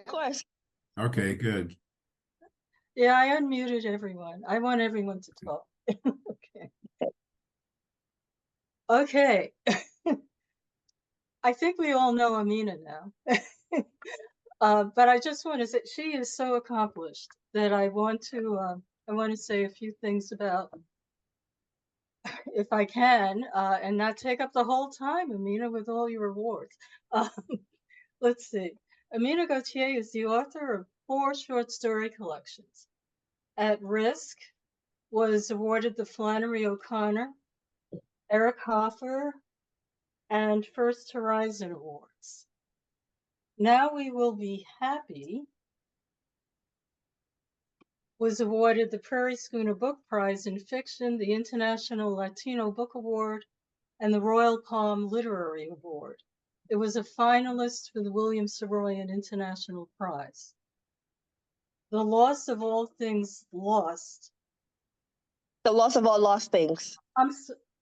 Of course. Okay, good. Yeah, I unmuted everyone. I want everyone to talk. Okay. Okay. I think we all know Amina now. But I just want to say she is so accomplished that I want to say a few things about, if I can, and not take up the whole time, Amina, with all your awards. Um, let's see. Amina Gautier is the author of 4 short story collections. At Risk was awarded the Flannery O'Connor, Eric Hoffer, and First Horizon Awards. Now We Will Be Happy was awarded the Prairie Schooner Book Prize in Fiction, the International Latino Book Award, and the Royal Palm Literary Award. It was a finalist for the William Saroyan International Prize. The Loss of All Things Lost. The Loss of All Lost Things.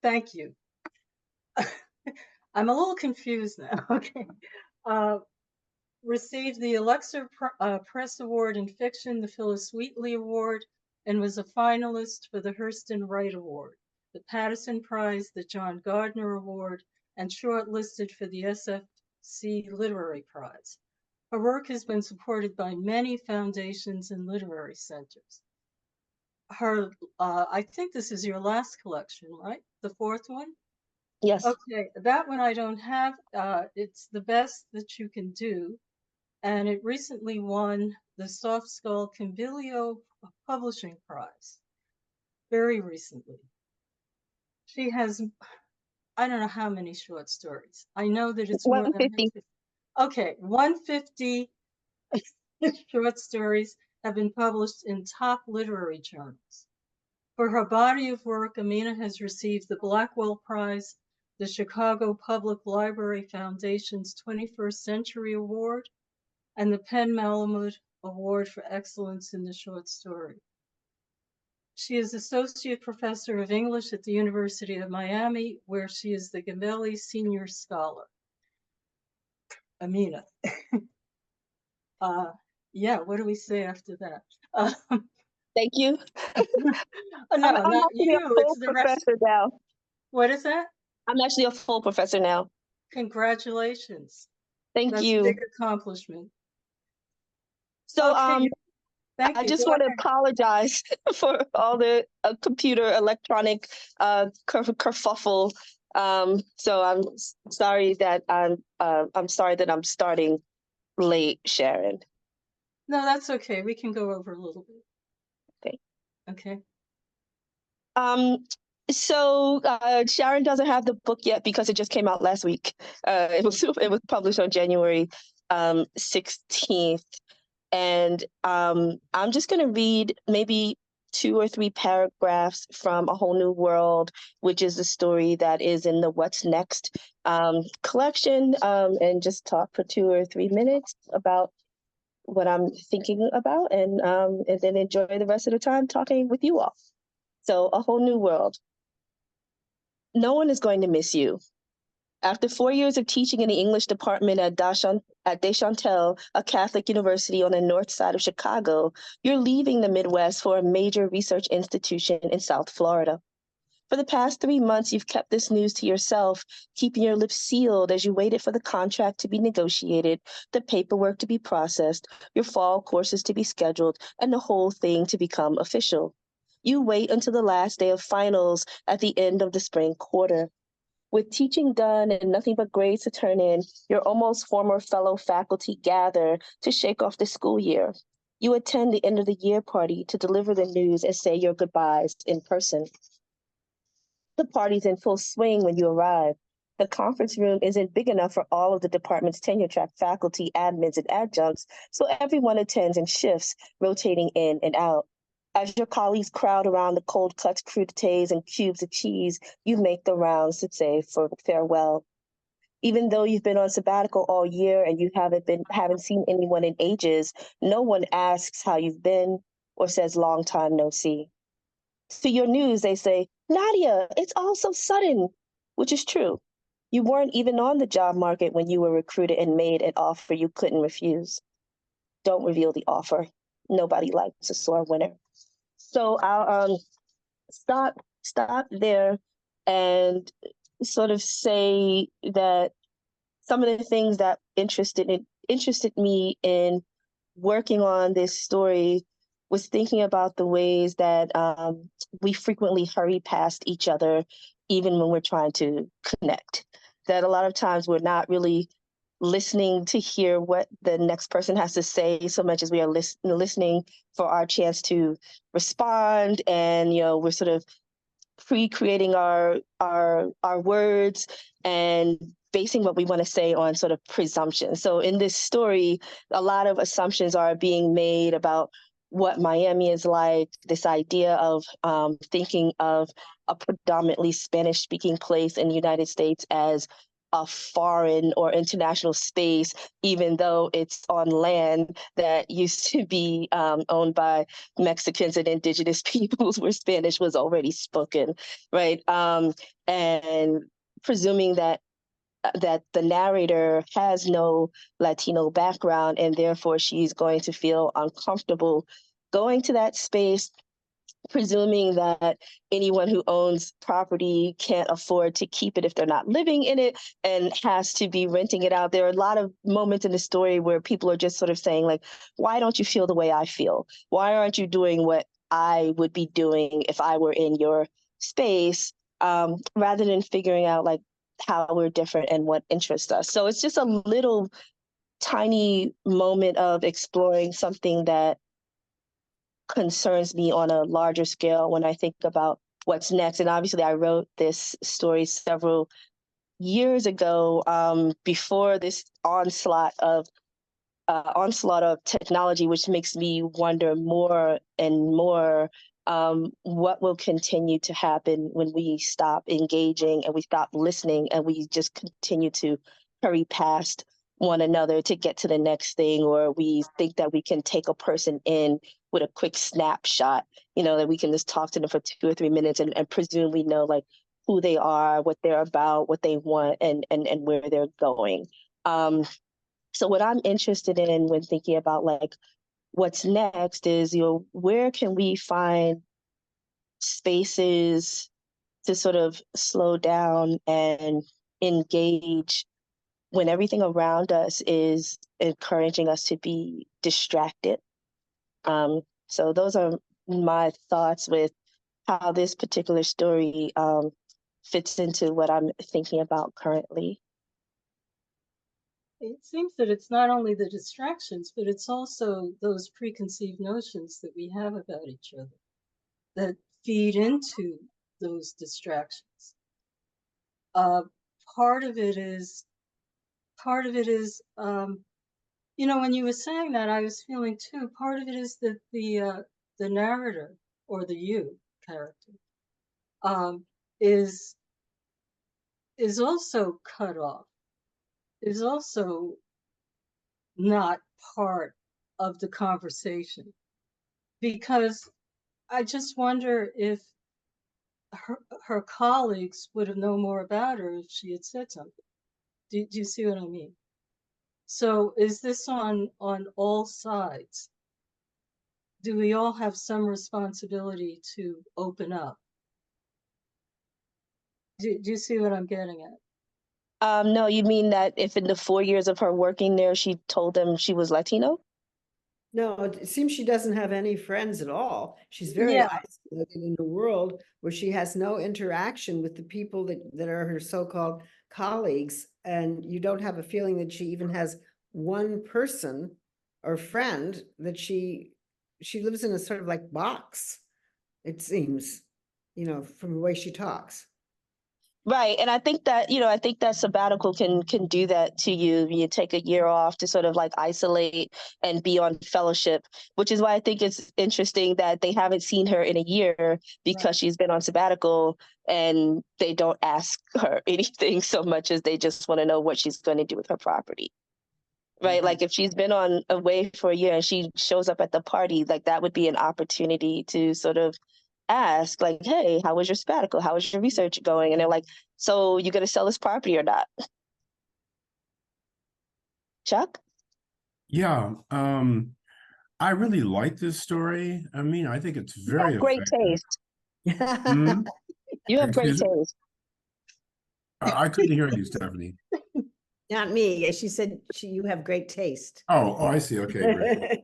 Thank you. I'm a little confused now. Okay. Received the Alexa Press Award in Fiction, the Phyllis Wheatley Award, and was a finalist for the Hurston Wright Award, the Patterson Prize, the John Gardner Award, and shortlisted for the SFC Literary Prize. Her work has been supported by many foundations and literary centers. I think this is your last collection, right? The 4th one? Yes. Okay, that one I don't have. It's the best that you can do. And it recently won the Soft Skull Convilio Publishing Prize. Very recently. She has, I don't know how many short stories. I know that it's more than 150. Okay, 150 short stories have been published in top literary journals. For her body of work, Amina has received the Blackwell Prize, the Chicago Public Library Foundation's 21st Century Award, and the Penn Malamud Award for Excellence in the Short Story. She is Associate Professor of English at the University of Miami, where she is the Gamelli Senior Scholar. Amina. Yeah, what do we say after that? Thank you. No, I'm not actually you. a full It's the rest. professor now. What is that? I'm actually a full professor now. Congratulations. Thank you. That's a big accomplishment. So, okay, thank you. I just want to apologize for all the computer electronic kerfuffle. So I'm sorry that I'm starting late, Sharyn. No, that's okay. We can go over a little bit. Okay. Okay. So Sharyn doesn't have the book yet because it just came out last week. It was published on January 16th. And I'm just going to read maybe 2 or 3 paragraphs from A Whole New World, which is the story that is in the What's Next collection, and just talk for 2 or 3 minutes about what I'm thinking about, and then enjoy the rest of the time talking with you all. So, A Whole New World. No one is going to miss you. After 4 years of teaching in the English department at Deschantel, a Catholic university on the north side of Chicago, you're leaving the Midwest for a major research institution in South Florida. For the past 3 months, you've kept this news to yourself, keeping your lips sealed as you waited for the contract to be negotiated, the paperwork to be processed, your fall courses to be scheduled, and the whole thing to become official. You wait until the last day of finals at the end of the spring quarter. With teaching done and nothing but grades to turn in, your almost former fellow faculty gather to shake off the school year. You attend the end of the year party to deliver the news and say your goodbyes in person. The party's in full swing when you arrive. The conference room isn't big enough for all of the department's tenure-track faculty, admins, and adjuncts, so everyone attends in shifts, rotating in and out. As your colleagues crowd around the cold cuts, crudités, and cubes of cheese, you make the rounds to say farewell. Even though you've been on sabbatical all year and you haven't seen anyone in ages, no one asks how you've been or says long time no see. To your news, they say, Nadia, it's all so sudden, which is true. You weren't even on the job market when you were recruited and made an offer you couldn't refuse. don't reveal the offer. Nobody likes a sore winner. So I'll stop there and sort of say that some of the things that interested me in working on this story was thinking about the ways that we frequently hurry past each other, even when we're trying to connect. That a lot of times we're not really listening to hear what the next person has to say so much as we are listening for our chance to respond. And, we're sort of pre-creating our words and basing what we want to say on sort of presumption. So in this story, a lot of assumptions are being made about what Miami is like, this idea of thinking of a predominantly Spanish-speaking place in the United States as a foreign or international space, even though it's on land that used to be owned by Mexicans and indigenous peoples where Spanish was already spoken, right? And presuming that the narrator has no Latino background, and therefore she's going to feel uncomfortable going to that space, presuming that anyone who owns property can't afford to keep it if they're not living in it and has to be renting it out. There are a lot of moments in the story where people are just sort of saying, like, why don't you feel the way I feel? Why aren't you doing what I would be doing if I were in your space? Rather than figuring out like how we're different and what interests us. So it's just a little tiny moment of exploring something that concerns me on a larger scale when I think about what's next. And obviously, I wrote this story several years ago, before this onslaught of technology, which makes me wonder more and more what will continue to happen when we stop engaging and we stop listening and we just continue to hurry past one another to get to the next thing, or we think that we can take a person in with a quick snapshot, that we can just talk to them for 2 or 3 minutes and presume we know like who they are, what they're about, what they want, and where they're going. So what I'm interested in when thinking about like what's next is, where can we find spaces to sort of slow down and engage when everything around us is encouraging us to be distracted. So those are my thoughts with how this particular story fits into what I'm thinking about currently. It seems that it's not only the distractions, but it's also those preconceived notions that we have about each other that feed into those distractions. Part of it is, when you were saying that, I was feeling too, part of it is that the narrator or the you character is also cut off, is also not part of the conversation, because I just wonder if her colleagues would have known more about her if she had said something. Do you see what I mean? So is this on all sides? Do we all have some responsibility to open up? Do you see what I'm getting at? No, you mean that if in the 4 years of her working there, she told them she was Latino? No, it seems she doesn't have any friends at all. She's very isolated in a world where she has no interaction with the people that are her so-called colleagues. And you don't have a feeling that she even has one person or friend that she lives in a sort of like box, it seems, from the way she talks. Right. And I think that sabbatical can do that to you. You take a year off to sort of like isolate and be on fellowship, which is why I think it's interesting that they haven't seen her in a year because she's been on sabbatical, and they don't ask her anything so much as they just want to know what she's going to do with her property. Right. Mm-hmm. Like if she's been away for a year and she shows up at the party, like that would be an opportunity to sort of ask, like, hey, how was your sabbatical? How was your research going? And they're like, so you going to sell this property or not? Chuck? Yeah, I really like this story. I mean, I think it's You very have great effective. taste. Hmm? You have great Excuse me? taste. I couldn't hear you, Stephanie. Not me. She said you have great taste. Oh, I see. Okay, great.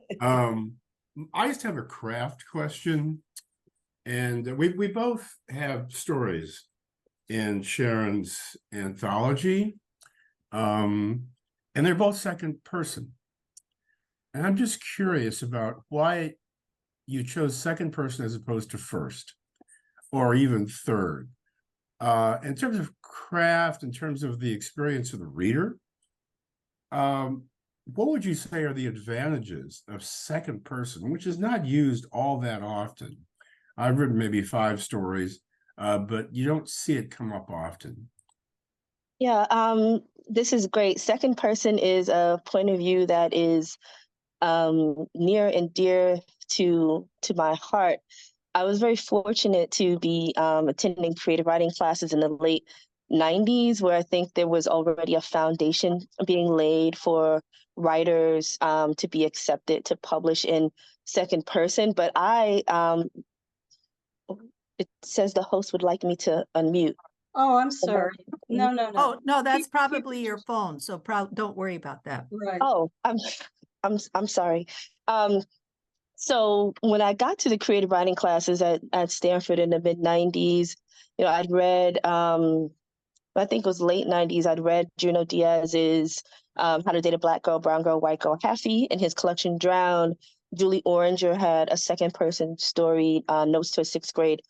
I just have a craft question, and we both have stories in Sharyn's anthology, and they're both second person. And I'm just curious about why you chose second person as opposed to first, or even third. In terms of craft, in terms of the experience of the reader, what would you say are the advantages of second person, which is not used all that often? I've written maybe 5 stories, but you don't see it come up often. Yeah, this is great. Second person is a point of view that is near and dear to my heart. I was very fortunate to be attending creative writing classes in the late 90s, where I think there was already a foundation being laid for writers to be accepted to publish in second person. But it says the host would like me to unmute. Oh, I'm sorry. No. Oh, no, that's Keep- probably your phone. So don't worry about that. Right. Oh, I'm sorry. So when I got to the creative writing classes at Stanford in the mid 90s, I'd read, I think it was late 90s, I'd read Juno Diaz's How to Date a Black Girl, Brown Girl, White Girl, Happy. In his collection Drown, Julie Oranger had a second person story, Notes to a Sixth Grade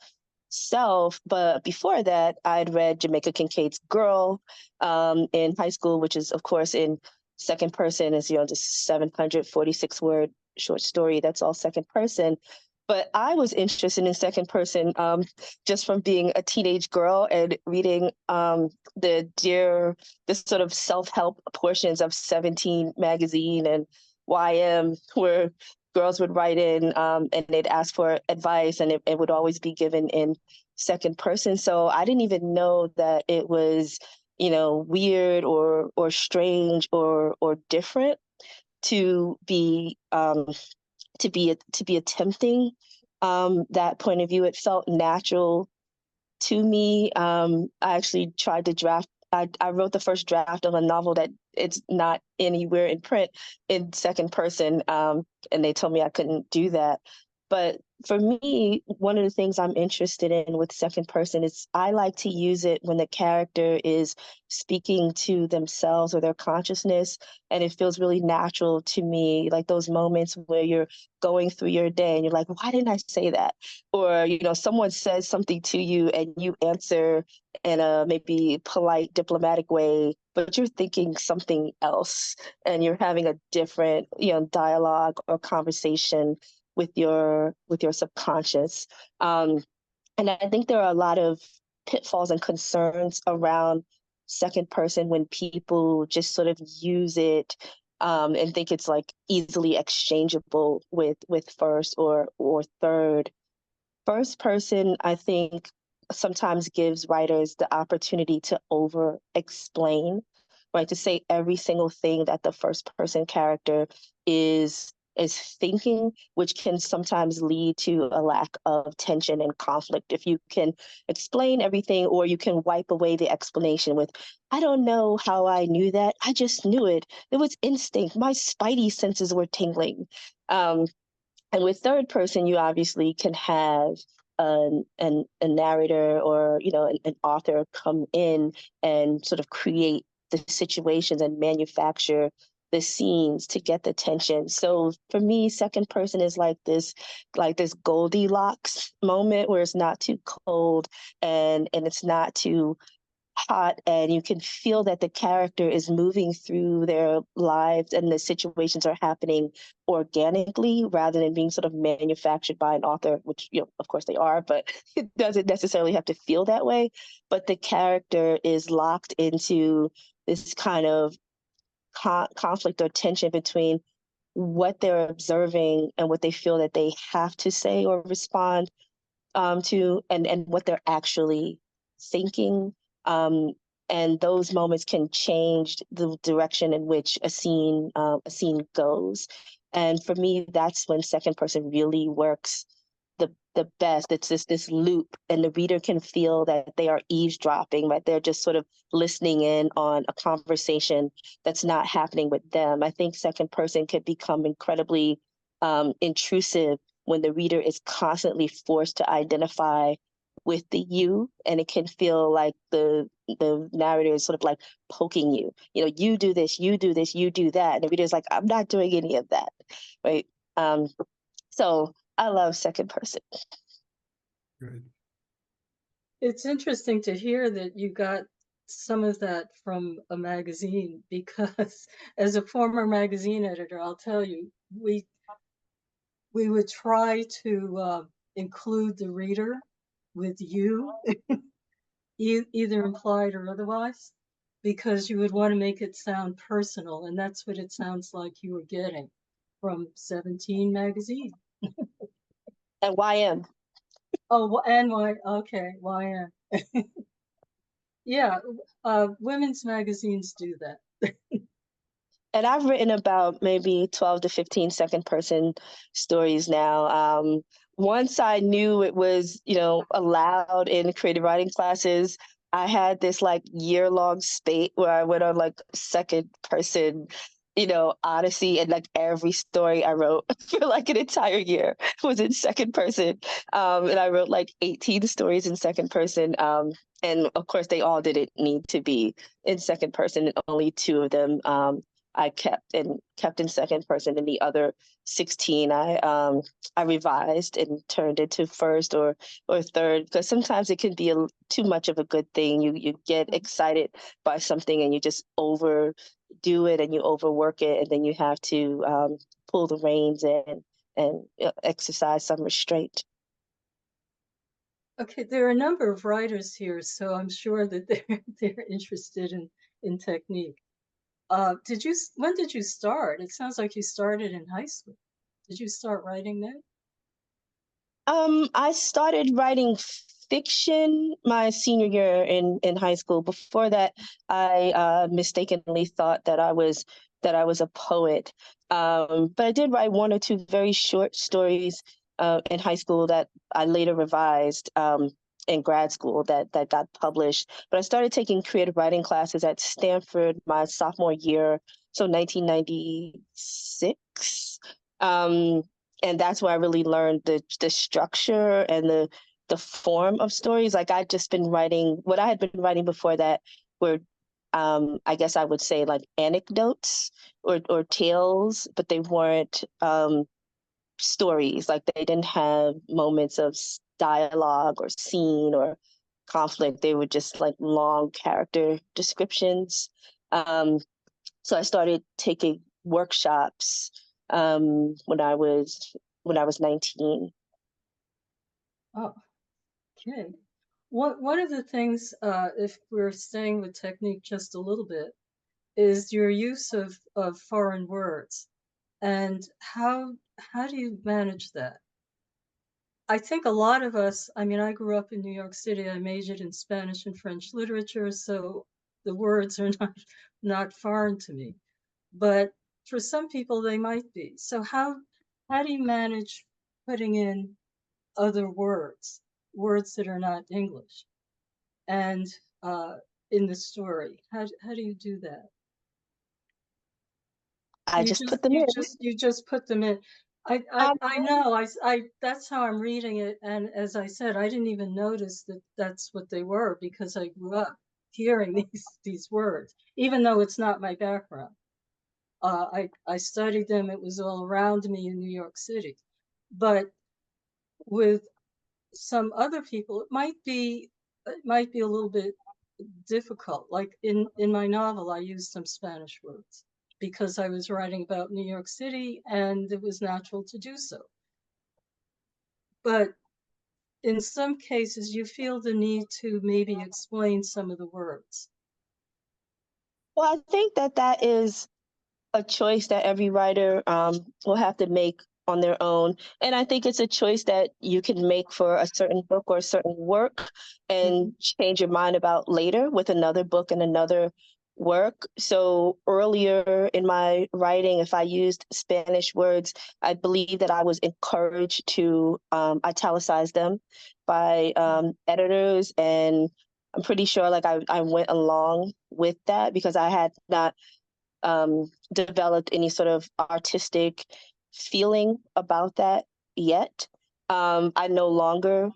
Self. But before that, I'd read Jamaica Kincaid's Girl in high school, which is, of course, in second person, is just 746 word short story. That's all second person. But I was interested in second person just from being a teenage girl and reading the sort of self-help portions of 17 magazine and YM, where girls would write in and they'd ask for advice, and it would always be given in second person. So I didn't even know that it was, weird or strange or different to be attempting that point of view. It felt natural to me. I actually tried to draft. I wrote the first draft of a novel that it's not anywhere in print in second person, and they told me I couldn't do that. But for me, one of the things I'm interested in with second person is I like to use it when the character is speaking to themselves or their consciousness, and it feels really natural to me, like those moments where you're going through your day and you're like, why didn't I say that? Or, someone says something to you and you answer in a maybe polite, diplomatic way, but you're thinking something else and you're having a different, dialogue or conversation with your subconscious. And I think there are a lot of pitfalls and concerns around second person when people just sort of use it and think it's like easily exchangeable with first or third. First person, I think, sometimes gives writers the opportunity to over explain, right? To say every single thing that the first person character is thinking, which can sometimes lead to a lack of tension and conflict. If you can explain everything, or you can wipe away the explanation with, I don't know how I knew that. I just knew it. It was instinct. My spidey senses were tingling. And with third person, you obviously can have a narrator or an author come in and sort of create the situations and manufacture the scenes to get the tension. So for me, second person is like this Goldilocks moment where it's not too cold and it's not too hot, and you can feel that the character is moving through their lives and the situations are happening organically rather than being sort of manufactured by an author, which of course they are, but it doesn't necessarily have to feel that way. But the character is locked into this kind of conflict or tension between what they're observing and what they feel that they have to say or respond to, and what they're actually thinking. and those moments can change the direction in which a scene goes. And for me, that's when second person really works the best. It's this loop, and the reader can feel that they are eavesdropping, right? They're just sort of listening in on a conversation that's not happening with them. I think second person could become incredibly intrusive when the reader is constantly forced to identify with the you, and it can feel like the narrator is sort of like poking you. You know, you do this, you do this, you do that, and the reader's like, I'm not doing any of that, right? So I love second person. Good. It's interesting to hear that you got some of that from a magazine, because as a former magazine editor, I'll tell you, we would try to include the reader with you, either implied or otherwise, because you would want to make it sound personal, and that's what it sounds like you were getting from 17 magazine. And YM. Oh, and why? Okay, YM. Yeah, women's magazines do that. And I've written about maybe 12 to 15 second person stories now. Once I knew it was, allowed in creative writing classes, I had this like year-long spate where I went on like second person, odyssey, and like every story I wrote for like an entire year was in second person. And I wrote like 18 stories in second person. And of course, they all didn't need to be in second person, and only 2 of them I kept in second person, and the other 16 I revised and turned into first or third, because sometimes it can be too much of a good thing. You get excited by something and you just overdo it and you overwork it, and then you have to pull the reins and exercise some restraint. Okay, there are a number of writers here, so I'm sure that they're interested in technique. When did you start? It sounds like you started in high school. Did you start writing then? I started writing fiction my senior year in high school. Before that, I mistakenly thought that I was a poet. But I did write 1 or 2 very short stories in high school that I later revised in grad school that got published. But I started taking creative writing classes at Stanford my sophomore year, so 1996. And that's where I really learned the structure and the form of stories. Like I'd just been writing, what I had been writing before that were, I guess I would say like anecdotes or tales, but they weren't stories. Like they didn't have moments of dialogue or scene or conflict. They were just like long character descriptions. So I started taking workshops when I was 19. Oh, okay. One of the things, if we're staying with technique just a little bit, is your use of foreign words, and how do you manage that? I think a lot of us, I mean, I grew up in New York City. I majored in Spanish and French literature, so the words are not foreign to me. But for some people, they might be. So how do you manage putting in other words that are not English, and in the story? How do you do that? I just put them in. You just put them in. I know. I that's how I'm reading it. And as I said, I didn't even notice that that's what they were, because I grew up hearing these words, even though it's not my background. I studied them. It was all around me in New York City. But with some other people, it might be a little bit difficult. Like in my novel, I used some Spanish words because I was writing about New York City and it was natural to do so. But in some cases, you feel the need to maybe explain some of the words. Well, I think that is a choice that every writer will have to make on their own. And I think it's a choice that you can make for a certain book or a certain work and change your mind about later with another book and another work. So earlier in my writing, if I used Spanish words, I believe that I was encouraged to italicize them by editors, and I'm pretty sure like I went along with that because I had not developed any sort of artistic feeling about that yet. I no longer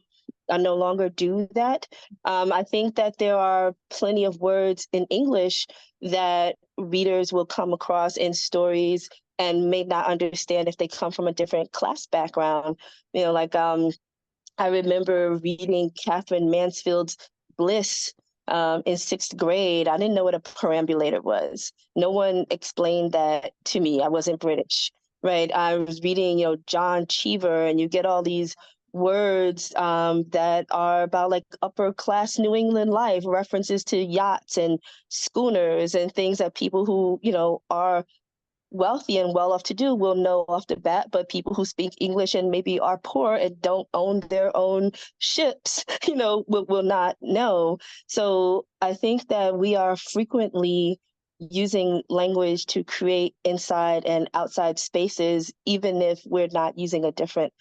do that. I think that there are plenty of words in English that readers will come across in stories and may not understand if they come from a different class background. You know, like I remember reading Catherine Mansfield's Bliss in sixth grade. I didn't know what a perambulator was. No one explained that to me. I wasn't British, right? I was reading, you know, John Cheever, and you get all these words that are about like upper class New England life, references to yachts and schooners and things that people who, you know, are wealthy and well off to do will know off the bat, but people who speak English and maybe are poor and don't own their own ships, you know, will not know. So I think that we are frequently using language to create inside and outside spaces, even if we're not using a different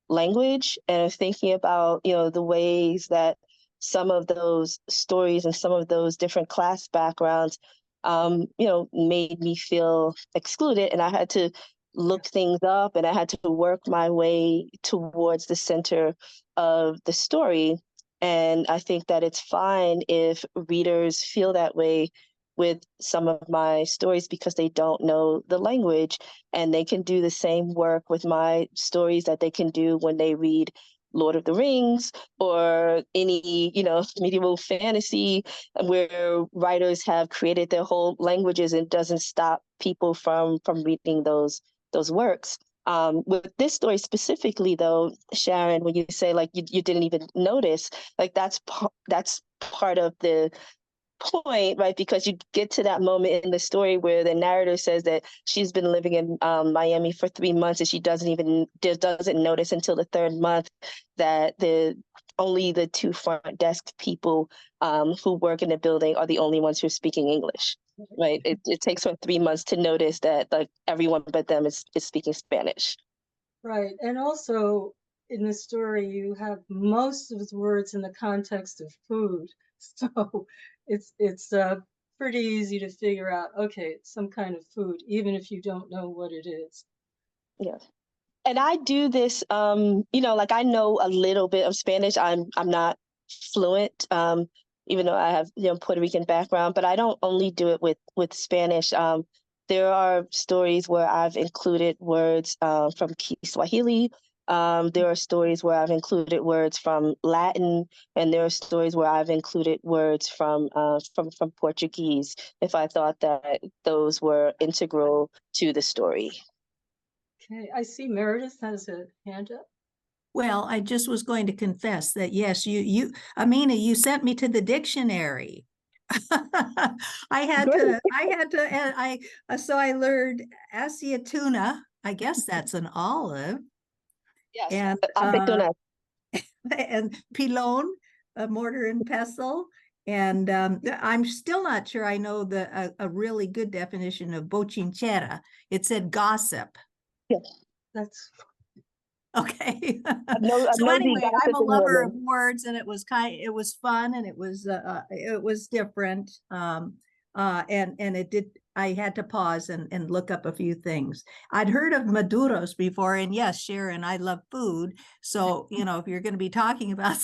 language, and thinking about, you know, the ways that some of those stories and some of those different class backgrounds you know, made me feel excluded, and I had to look things up and I had to work my way towards the center of the story. And I think that it's fine if readers feel that way with some of my stories because they don't know the language, and they can do the same work with my stories that they can do when they read Lord of the Rings or any, you know, medieval fantasy where writers have created their whole languages, and doesn't stop people from reading those works. With this story specifically, though, Sharyn, when you say like you didn't even notice, like that's part of the point, right? Because you get to that moment in the story where the narrator says that she's been living in Miami for 3 months, and she doesn't notice until the third month that only the two front desk people who work in the building are the only ones who are speaking English, right? It takes her 3 months to notice that like everyone but them is speaking Spanish. Right, and also in the story you have most of the words in the context of food, so it's pretty easy to figure out, okay, it's some kind of food, even if you don't know what it is. Yeah. And I do this, you know, like I know a little bit of Spanish. I'm not fluent, even though I have, you know, Puerto Rican background, but I don't only do it with Spanish. There are stories where I've included words from Kiswahili. There are stories where I've included words from Latin, and there are stories where I've included words from Portuguese if I thought that those were integral to the story. Okay, I see Meredith has a hand up. Well, I just was going to confess that, yes, Amina, you sent me to the dictionary. So I learned aceituna. I guess that's an olive. Yes, And aceituna. And pilon, a mortar and pestle. And I'm still not sure I know a really good definition of bochinchera. It said gossip. Yes. That's okay. So anyway, I'm a lover of words, and it was fun, and it was different. And it did. I had to pause and look up a few things. I'd heard of maduros before, and yes, Sharyn, I love food. So, you know, if you're going to be talking about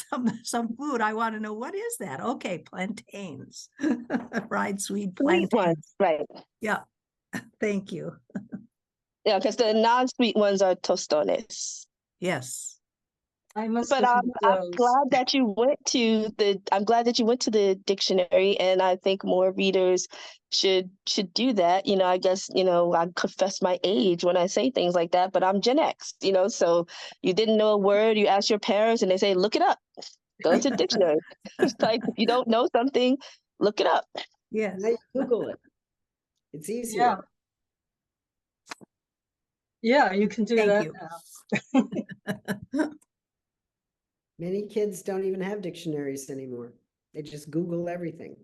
some food, I want to know, what is that? Okay, plantains, fried sweet plantains. Sweet ones, right? Yeah, thank you. Yeah, because the non-sweet ones are tostones. Yes. But I'm glad that you went to the dictionary, and I think more readers should do that. You know, I guess, you know, I confess my age when I say things like that, but I'm Gen X, you know, so you didn't know a word, you ask your parents and they say, look it up, go to the dictionary. It's like, if you don't know something, look it up. Yeah, Google it. It's easier. Yeah, you can do Thank that you. now. Many kids don't even have dictionaries anymore. They just Google everything.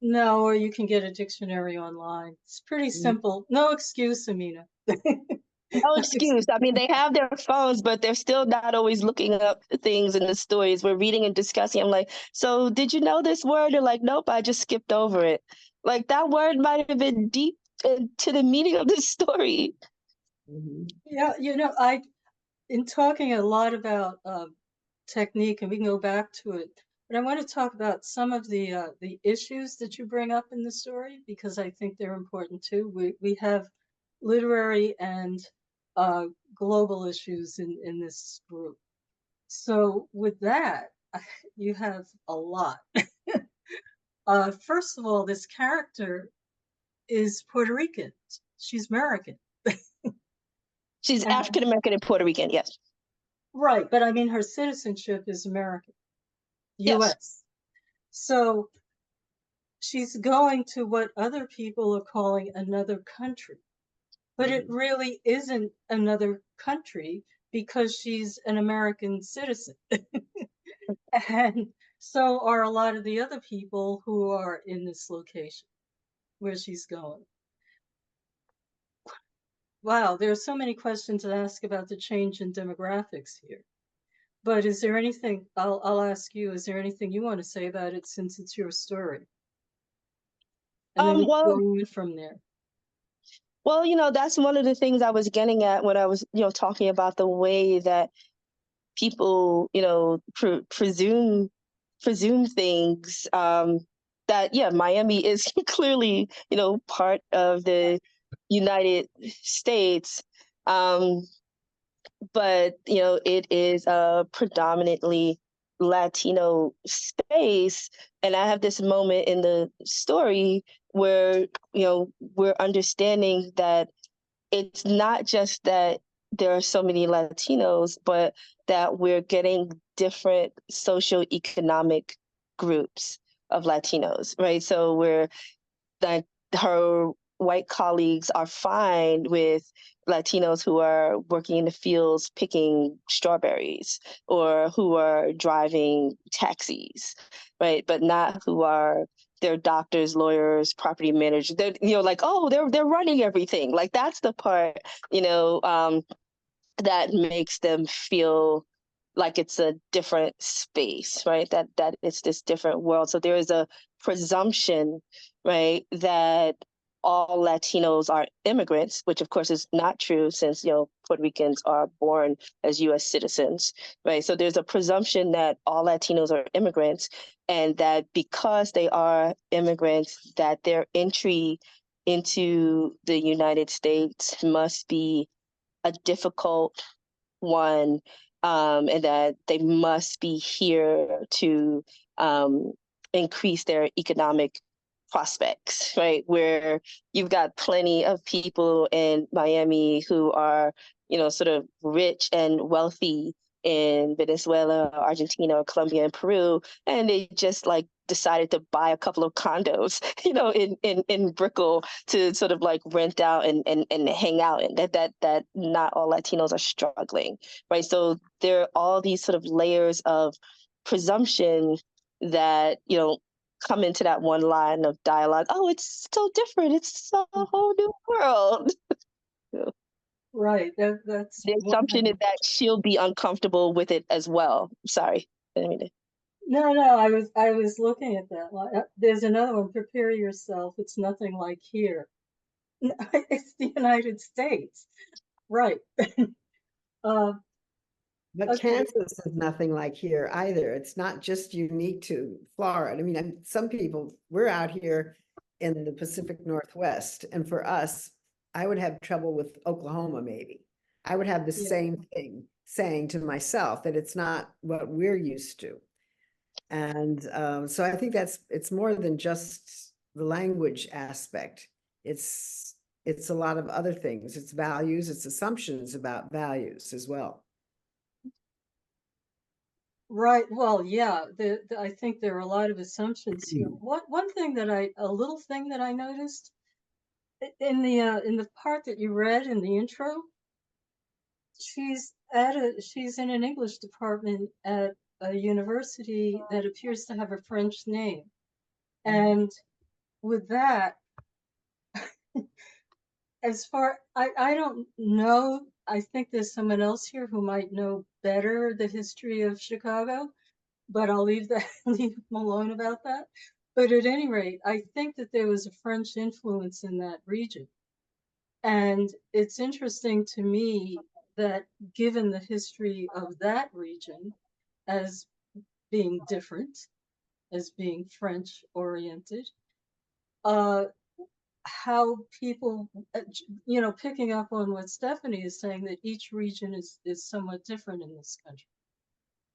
No, or you can get a dictionary online. It's pretty simple. No excuse, Amina. No excuse. I mean, they have their phones, but they're still not always looking up things in the stories. We're reading and discussing. I'm like, so did you know this word? They're like, nope, I just skipped over it. Like that word might have been deep to the meaning of the story. Yeah, in talking a lot about technique, and we can go back to it, but I want to talk about some of the issues that you bring up in the story, because I think they're important too. We have literary and global issues in this group. So with that, you have a lot. First of all, this character is Puerto Rican. She's American. She's African American and Puerto Rican, yes. Right, but I mean, her citizenship is American, US. Yes. So she's going to what other people are calling another country, but it really isn't another country because she's an American citizen. And so are a lot of the other people who are in this location where she's going. Wow, there are so many questions to ask about the change in demographics here. But is there anything, I'll ask you, is there anything you want to say about it since it's your story? And then we can go in from there. Well, that's one of the things I was getting at when I was, talking about the way that people, presume things, that, yeah, Miami is clearly, part of the United States. But, it is a predominantly Latino space. And I have this moment in the story where, we're understanding that it's not just that there are so many Latinos, but that we're getting different socioeconomic groups of Latinos, right? So we're that her white colleagues are fine with Latinos who are working in the fields picking strawberries or who are driving taxis, right? But not who are they're doctors, lawyers, property managers. They're like, oh, they're running everything. Like that's the part, that makes them feel like it's a different space, right? That it's this different world. So there is a presumption, right, that all Latinos are immigrants, which of course is not true since, Puerto Ricans are born as US citizens, right? So there's a presumption that all Latinos are immigrants and that because they are immigrants, that their entry into the United States must be a difficult one, and that they must be here to increase their economic prospects, right? Where you've got plenty of people in Miami who are, sort of rich and wealthy in Venezuela, Argentina, or Colombia, and Peru, and they just like decided to buy a couple of condos, in Brickell to sort of like rent out and hang out in. That not all Latinos are struggling, right? So there are all these sort of layers of presumption that, come into that one line of dialogue. Oh, it's so different. It's a whole new world. Right. That's The assumption is that she'll be uncomfortable with it as well. Sorry. No, I was looking at that. There's another one. Prepare yourself. It's nothing like here. It's the United States. Right. But Okay. Kansas is nothing like here either. It's not just unique to Florida. I mean, some people, we're out here in the Pacific Northwest, and for us, I would have trouble with Oklahoma, maybe. I would have the same thing saying to myself that it's not what we're used to. And so I think it's more than just the language aspect. It's a lot of other things. It's values, it's assumptions about values as well. Right. Well, yeah, I think there are a lot of assumptions here. One thing a little thing that I noticed in the part that you read in the intro, she's in an English department at a university that appears to have a French name. And with that, I don't know, I think there's someone else here who might know better the history of Chicago, but I'll leave them alone about that. But at any rate, I think that there was a French influence in that region. And it's interesting to me that given the history of that region as being different, as being French oriented, how people, picking up on what Stephanie is saying, that each region is somewhat different in this country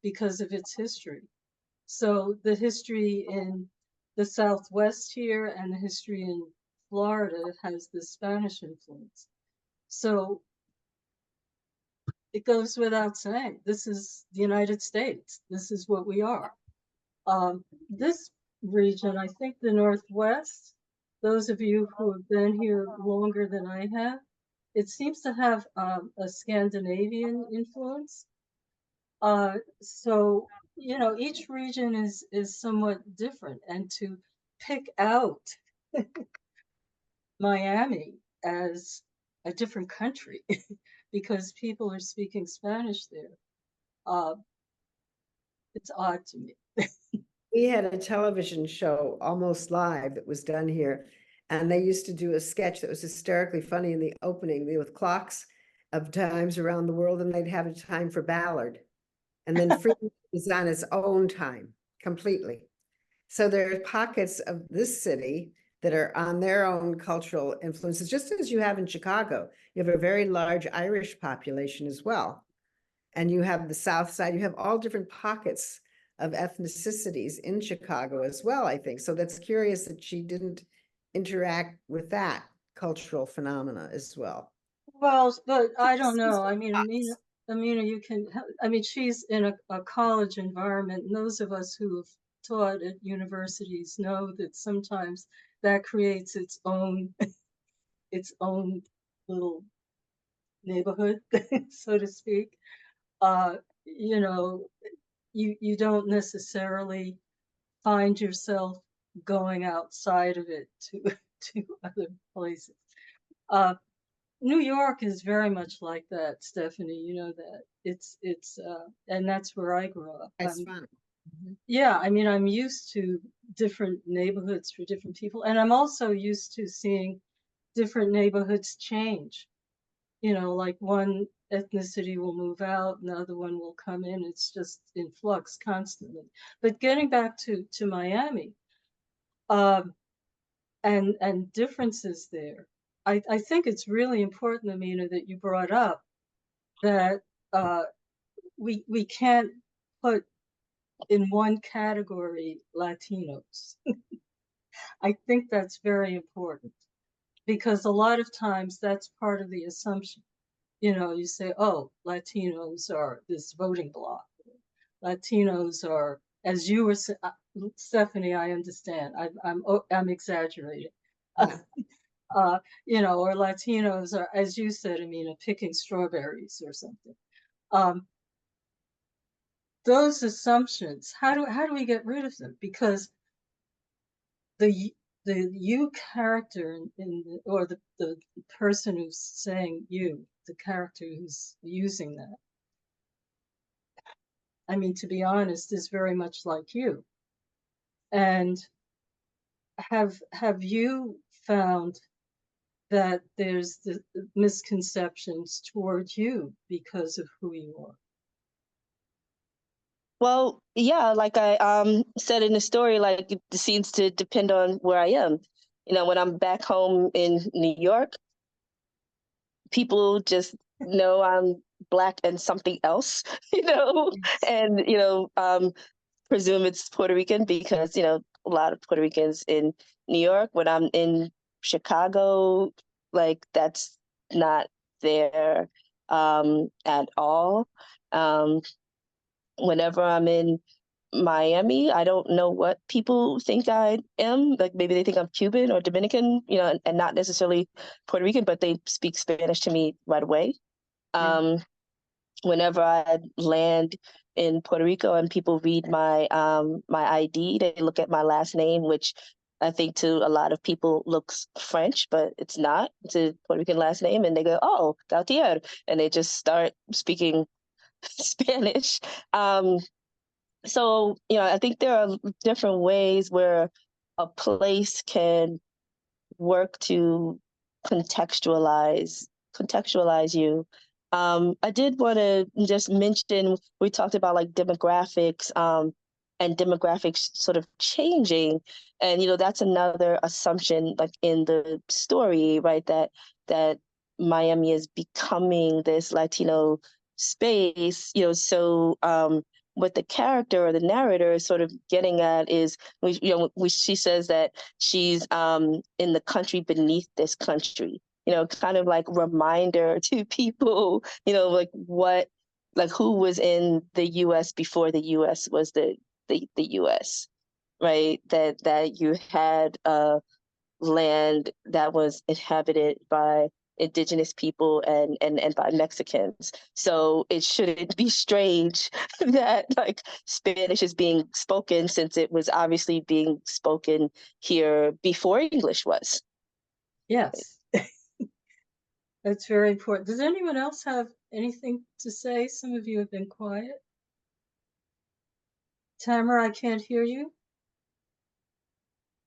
because of its history. So the history in the Southwest here and the history in Florida has the Spanish influence. So it goes without saying, this is the United States. This is what we are. This region, I think the Northwest, those of you who have been here longer than I have, it seems to have a Scandinavian influence. So, each region is somewhat different, and to pick out Miami as a different country because people are speaking Spanish there, it's odd to me. We had a television show, Almost Live, that was done here. And they used to do a sketch that was hysterically funny in the opening with clocks of times around the world, and they'd have a time for Ballard. And then Freedom is on its own time completely. So there are pockets of this city that are on their own cultural influences, just as you have in Chicago. You have a very large Irish population as well. And you have the South Side, you have all different pockets of ethnicities in Chicago as well, I think. So that's curious that she didn't interact with that cultural phenomena as well. Well, but I don't know. I mean, Amina, you can, she's in a college environment, and those of us who have taught at universities know that sometimes that creates its own little neighborhood, so to speak. You don't necessarily find yourself going outside of it to other places. New York is very much like that, Stephanie. You know that it's and that's where I grew up. That's fun. Yeah, I'm used to different neighborhoods for different people, and I'm also used to seeing different neighborhoods change. Like one ethnicity will move out, another one will come in. It's just in flux constantly. But getting back to Miami, and differences there, I think it's really important, Amina, that you brought up that we can't put in one category Latinos. I think that's very important because a lot of times that's part of the assumption. You say, oh, Latinos are this voting bloc. Latinos are, as you were saying, Stephanie, I understand. I'm exaggerating. Or Latinos are, as you said, Amina, picking strawberries or something. Those assumptions, how do we get rid of them? Because the you character or the person who's saying you, the character who's using that, to be honest, is very much like you. And have you found that there's the misconceptions towards you because of who you are? Well, yeah, like I said in the story, like it seems to depend on where I am. When I'm back home in New York, people just know I'm Black and something else, and presume it's Puerto Rican because a lot of Puerto Ricans in New York. When I'm in Chicago, like that's not there at all. Whenever I'm in Miami, I don't know what people think I am. Like maybe they think I'm Cuban or Dominican, and not necessarily Puerto Rican, but they speak Spanish to me right away. whenever I land in Puerto Rico and people read my my ID, they look at my last name, which I think to a lot of people looks French, but it's not. It's a Puerto Rican last name, and they go, "Oh, Gautier," and they just start speaking Spanish. So, you know, I think there are different ways where a place can work to contextualize you. I did want to just mention, we talked about like demographics, and demographics sort of changing, and you know that's another assumption like in the story, right? That Miami is becoming this Latino space, you know. So what the character or the narrator is sort of getting at is, she says that she's in the country beneath this country, you know, kind of like reminder to people, you know, like what, like who was in the US before the US was the US, right? That you had land that was inhabited by indigenous people and by Mexicans. So it shouldn't be strange that like Spanish is being spoken, since it was obviously being spoken here before English was. Yes. That's very important. Does anyone else have anything to say? Some of you have been quiet. Tamarah, I can't hear you.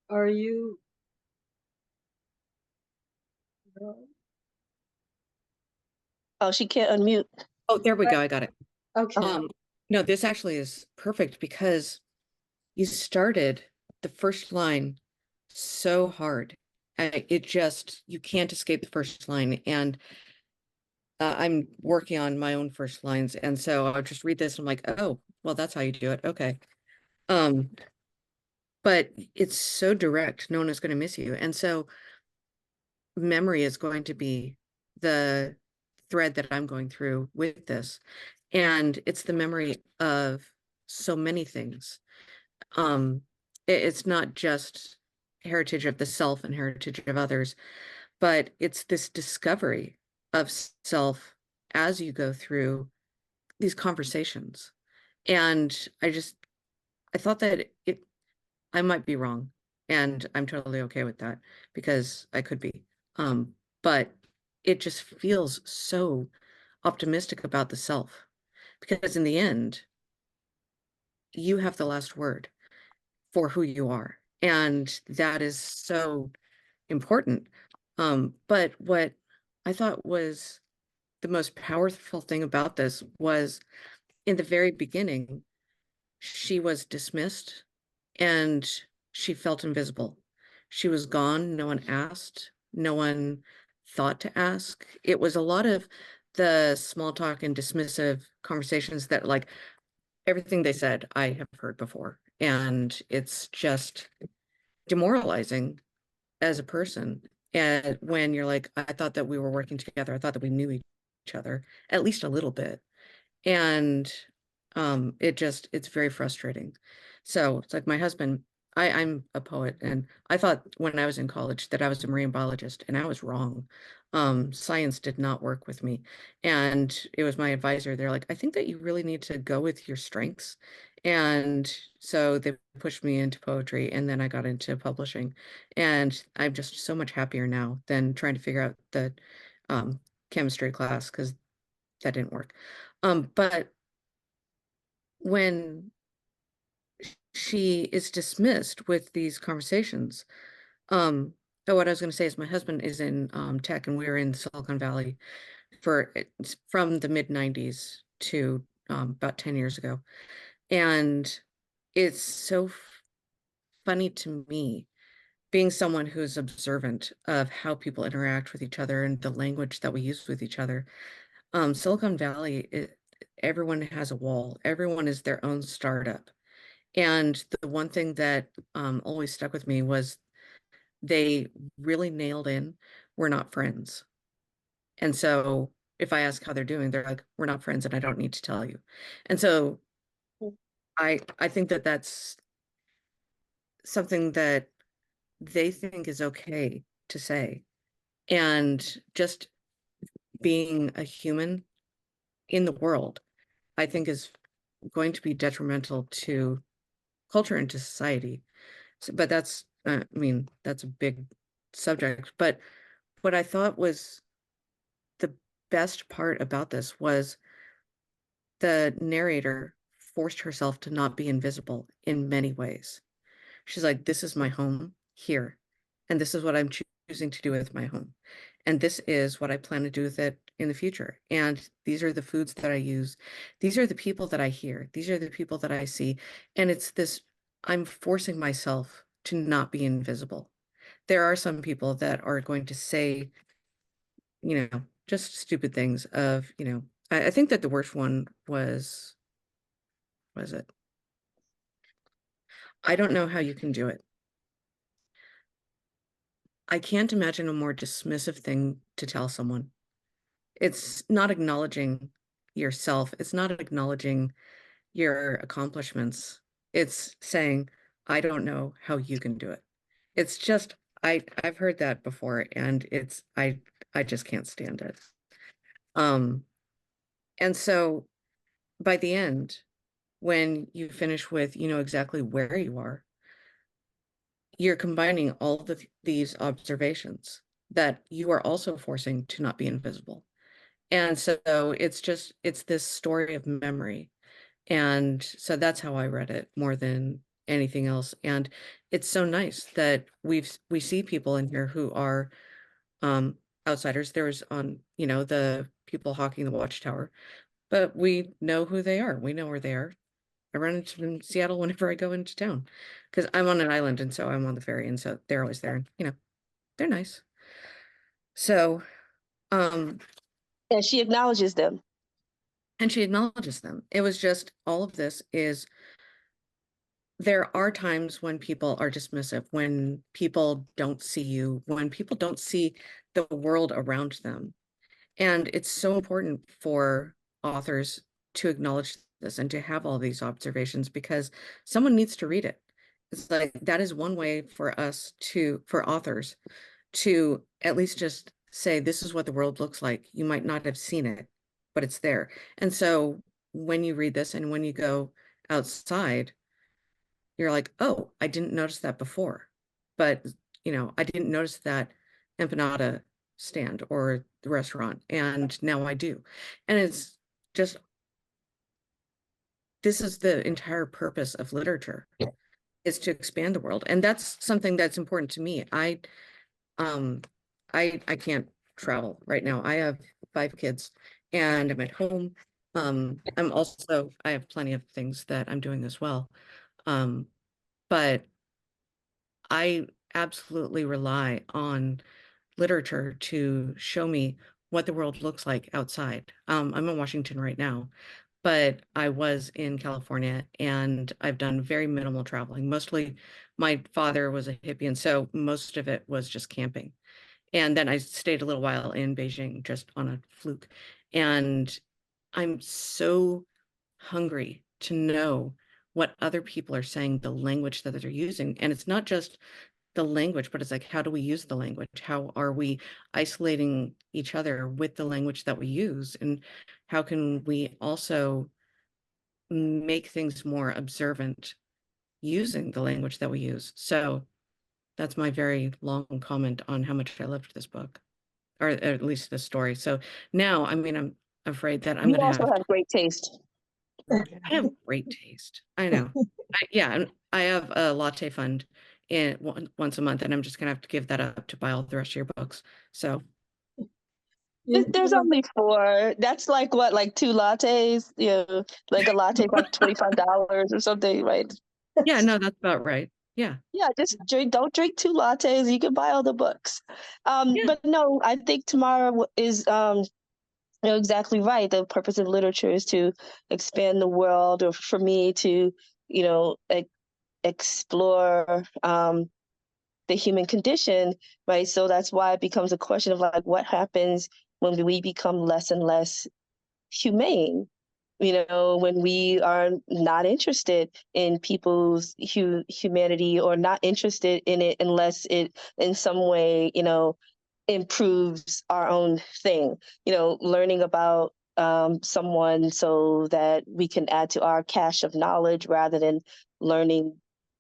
Are you? No. Oh, she can't unmute. Oh, there we go. I got it. Okay. No, this actually is perfect because you started the first line so hard. It just, you can't escape the first line. And I'm working on my own first lines. And so I'll just read this. And I'm like, oh, well, that's how you do it. Okay. But it's so direct. No one is going to miss you. And so memory is going to be the thread that I'm going through with this. And it's the memory of so many things. It's not just heritage of the self and heritage of others, but it's this discovery of self as you go through these conversations. And I thought that I might be wrong, and I'm totally okay with that because I could be. But it just feels so optimistic about the self, because in the end, you have the last word for who you are. And that is so important. But what I thought was the most powerful thing about this was in the very beginning, she was dismissed and she felt invisible. She was gone. No one asked. No one thought to ask. It was a lot of the small talk and dismissive conversations that, like, everything they said, I have heard before. And it's just demoralizing as a person. And when you're like, I thought that we were working together, I thought that we knew each other at least a little bit. And it's very frustrating. So it's like my husband, I'm a poet, and I thought when I was in college that I was a marine biologist, and I was wrong. Science did not work with me. And it was my advisor. They're like, I think that you really need to go with your strengths. And so they pushed me into poetry, and then I got into publishing. And I'm just so much happier now than trying to figure out the chemistry class, because that didn't work. But when she is dismissed with these conversations, so what I was going to say is my husband is in tech, and we were in Silicon Valley from the mid 90s to about 10 years ago. And it's so funny to me, being someone who's observant of how people interact with each other and the language that we use with each other. Silicon Valley, everyone has a wall. Everyone is their own startup. And the one thing that always stuck with me was they really nailed in, we're not friends. And so if I ask how they're doing, they're like, we're not friends and I don't need to tell you. And so I think that that's something that they think is okay to say. And just being a human in the world, I think is going to be detrimental to culture and to society. So, but that's, I mean, that's a big subject. But what I thought was the best part about this was the narrator forced herself to not be invisible in many ways. She's like, this is my home here, and this is what I'm choosing to do with my home. And this is what I plan to do with it in the future. And these are the foods that I use. These are the people that I hear. These are the people that I see. And it's this, I'm forcing myself to not be invisible. There are some people that are going to say, just stupid things of, I think that the worst one was it? I don't know how you can do it. I can't imagine a more dismissive thing to tell someone. It's not acknowledging yourself. It's not acknowledging your accomplishments. It's saying, I don't know how you can do it. It's just, I've heard that before, and I just can't stand it. And so by the end, when you finish with, exactly where you are, you're combining all of these observations that you are also forcing to not be invisible. And so it's this story of memory. And so that's how I read it more than anything else. And it's so nice that we see people in here who are outsiders. There's the people hawking the watchtower, but we know who they are. We know where they are. I run into them in Seattle whenever I go into town because I'm on an island, and so I'm on the ferry, and so they're always there, and they're nice. So And she acknowledges them. And she acknowledges them. It was just, all of this is, there are times when people are dismissive, when people don't see you, when people don't see the world around them. And it's so important for authors to acknowledge this and to have all these observations, because someone needs to read it. It's like, that is one way for authors to at least just say, this is what the world looks like. You might not have seen it, but it's there. And so when you read this and when you go outside, you're like, oh, I didn't notice that before. But, I didn't notice that empanada stand or the restaurant, and now I do. And it's just, this is the entire purpose of literature, is to expand the world. And that's something that's important to me. I can't travel right now. I have 5 kids and I'm at home. I have plenty of things that I'm doing as well. But I absolutely rely on literature to show me what the world looks like outside. I'm in Washington right now, but I was in California, and I've done very minimal traveling. Mostly, my father was a hippie, and so most of it was just camping. And then I stayed a little while in Beijing just on a fluke. And I'm so hungry to know what other people are saying, the language that they're using. And it's not just the language, but it's like, how do we use the language? How are we isolating each other with the language that we use? And how can we also make things more observant using the language that we use? So that's my very long comment on how much I loved this book, or at least this story. So now, I mean, I'm afraid that I'm You going to also have have great taste. I have great taste. I know. And I have a latte fund once a month, and I'm just gonna have to give that up to buy all the rest of your books. So There's only 4. That's like what, like 2 lattes? Like a latte is like $25 or something, right? yeah, no, that's about right. Yeah. Yeah, just don't drink 2 lattes. You can buy all the books. Yeah. But no, I think Tamarah is exactly right. The purpose of literature is to expand the world, or for me to, explore the human condition, right? So that's why it becomes a question of like, what happens when we become less and less humane? When we are not interested in people's humanity, or not interested in it unless it in some way, improves our own thing. Learning about someone so that we can add to our cache of knowledge rather than learning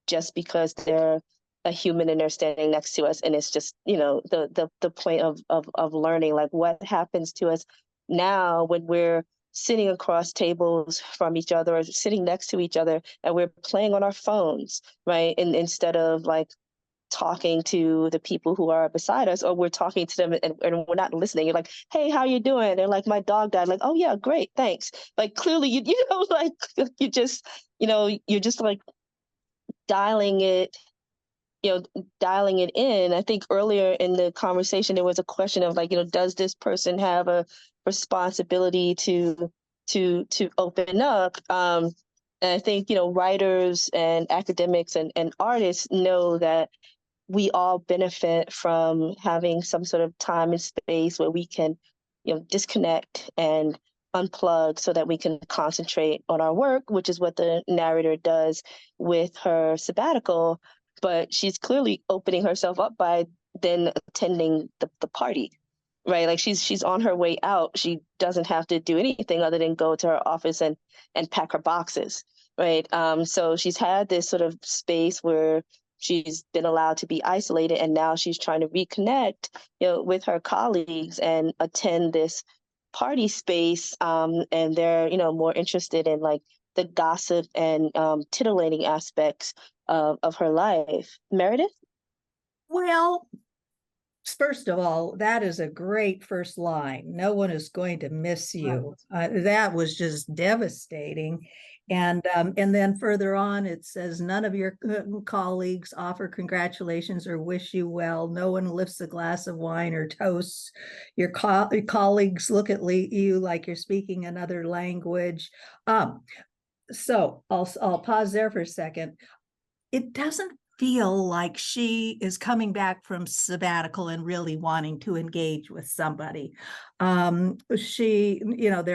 just because they're a human and they're standing next to us. And it's just, the point of learning, like what happens to us now when we're sitting across tables from each other or sitting next to each other and we're playing on our phones, right? And instead of like talking to the people who are beside us, or we're talking to them and we're not listening. You're like, hey, how you doing? They're like, my dog died. Like, oh yeah, great, thanks. Like clearly like you're just like dialing it in. I think earlier in the conversation, there was a question of like, does this person have a responsibility to open up? And I think, writers and academics and artists know that we all benefit from having some sort of time and space where we can, disconnect and unplug so that we can concentrate on our work, which is what the narrator does with her sabbatical. But she's clearly opening herself up by then attending the party, right? Like she's on her way out. She doesn't have to do anything other than go to her office and pack her boxes, right? So she's had this sort of space where she's been allowed to be isolated, and now she's trying to reconnect, with her colleagues and attend this party space. And they're, more interested in like the gossip and titillating aspects of her life. Meredith? Well, first of all, that is a great first line. No one is going to miss you. That was just devastating. And then further on, it says, none of your colleagues offer congratulations or wish you well. No one lifts a glass of wine or toasts. Your colleagues look at you like you're speaking another language. So I'll pause there for a second. It doesn't feel like she is coming back from sabbatical and really wanting to engage with somebody. They're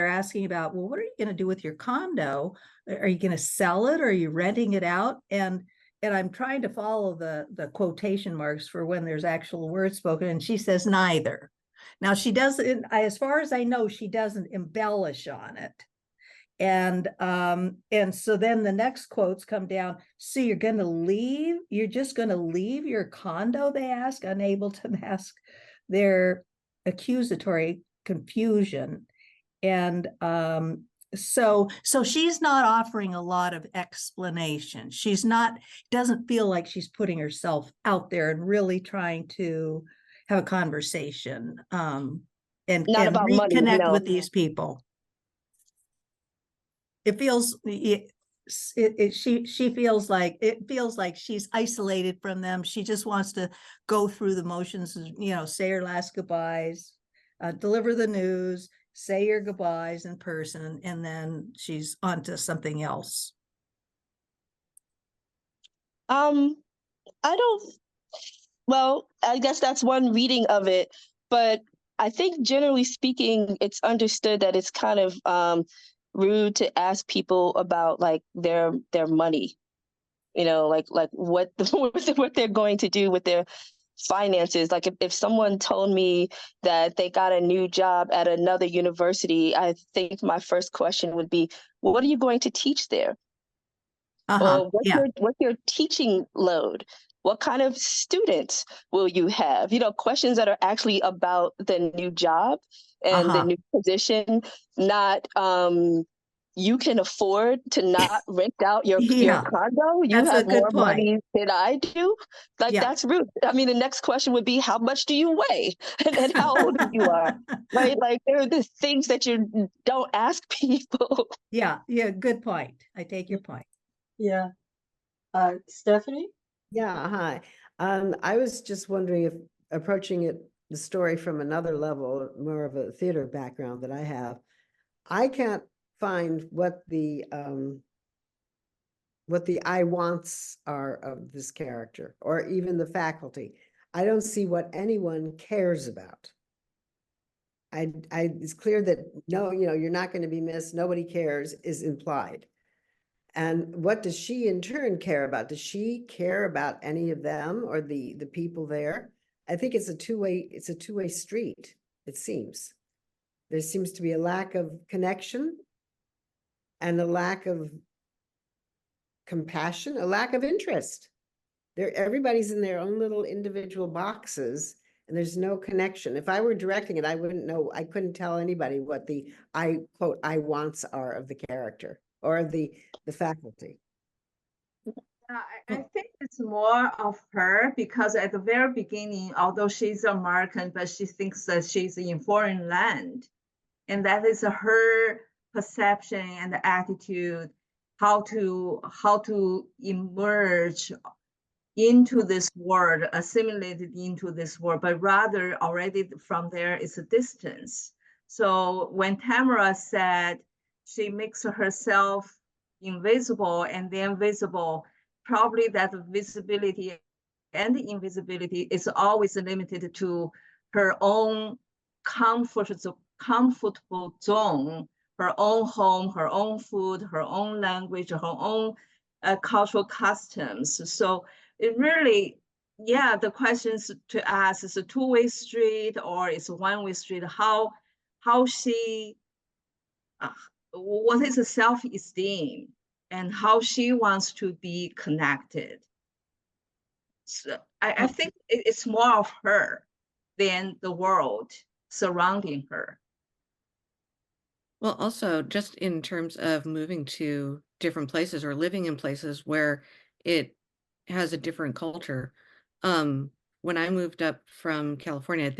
asking about, well, what are you going to do with your condo? Are you going to sell it? Or are you renting it out? And I'm trying to follow the quotation marks for when there's actual words spoken. And she says neither. Now she doesn't, as far as I know, she doesn't embellish on it. And so then the next quotes come down. So you're going to leave? You're just going to leave your condo? They ask, unable to mask their accusatory confusion. And so she's not offering a lot of explanation. Doesn't feel like she's putting herself out there and really trying to have a conversation and About reconnect money, no. with these people. It feels she feels like she's isolated from them. She just wants to go through the motions, say her last goodbyes, deliver the news, say your goodbyes in person, and then she's on to something else. I guess that's one reading of it, but I think generally speaking, it's understood that it's kind of rude to ask people about like their money, like what they're going to do with their finances. Like if someone told me that they got a new job at another university, I think my first question would be, well, what are you going to teach there? Or what's your teaching load? What kind of students will you have? Questions that are actually about the new job and the new position, not you can afford to not rent out your condo. You have more money than I do. That's rude. I mean, the next question would be, how much do you weigh and how old you are? Right? Like there are the things that you don't ask people. Yeah. Good point. I take your point. Yeah. Stephanie? Yeah, hi. I was just wondering if approaching the story from another level, more of a theater background that I have, I can't find what the I wants are of this character, or even the faculty. I don't see what anyone cares about. It's clear that no, you're not going to be missed. Nobody cares is implied. And what does she in turn care about? Does she care about any of them or the people there? I think it's a two-way street, it seems. There seems to be a lack of connection and a lack of compassion, a lack of interest. Everybody's in their own little individual boxes, and there's no connection. If I were directing it, I wouldn't know. I couldn't tell anybody what the I wants are of the character or the faculty. I think it's more of her, because at the very beginning, although she's American, but she thinks that she's in foreign land. And that is her perception and attitude, how to emerge into this world, assimilated into this world, but rather already from there is a distance. So when Tamarah said she makes herself invisible and then visible, probably that visibility and the invisibility is always limited to her own comfortable zone, her own home, her own food, her own language, her own cultural customs. So it really, yeah, the questions to ask is a two-way street or it's a one-way street. How she, what is a self-esteem and how she wants to be connected. So I think it's more of her than the world surrounding her. Well, also just in terms of moving to different places or living in places where it has a different culture. When I moved up from California,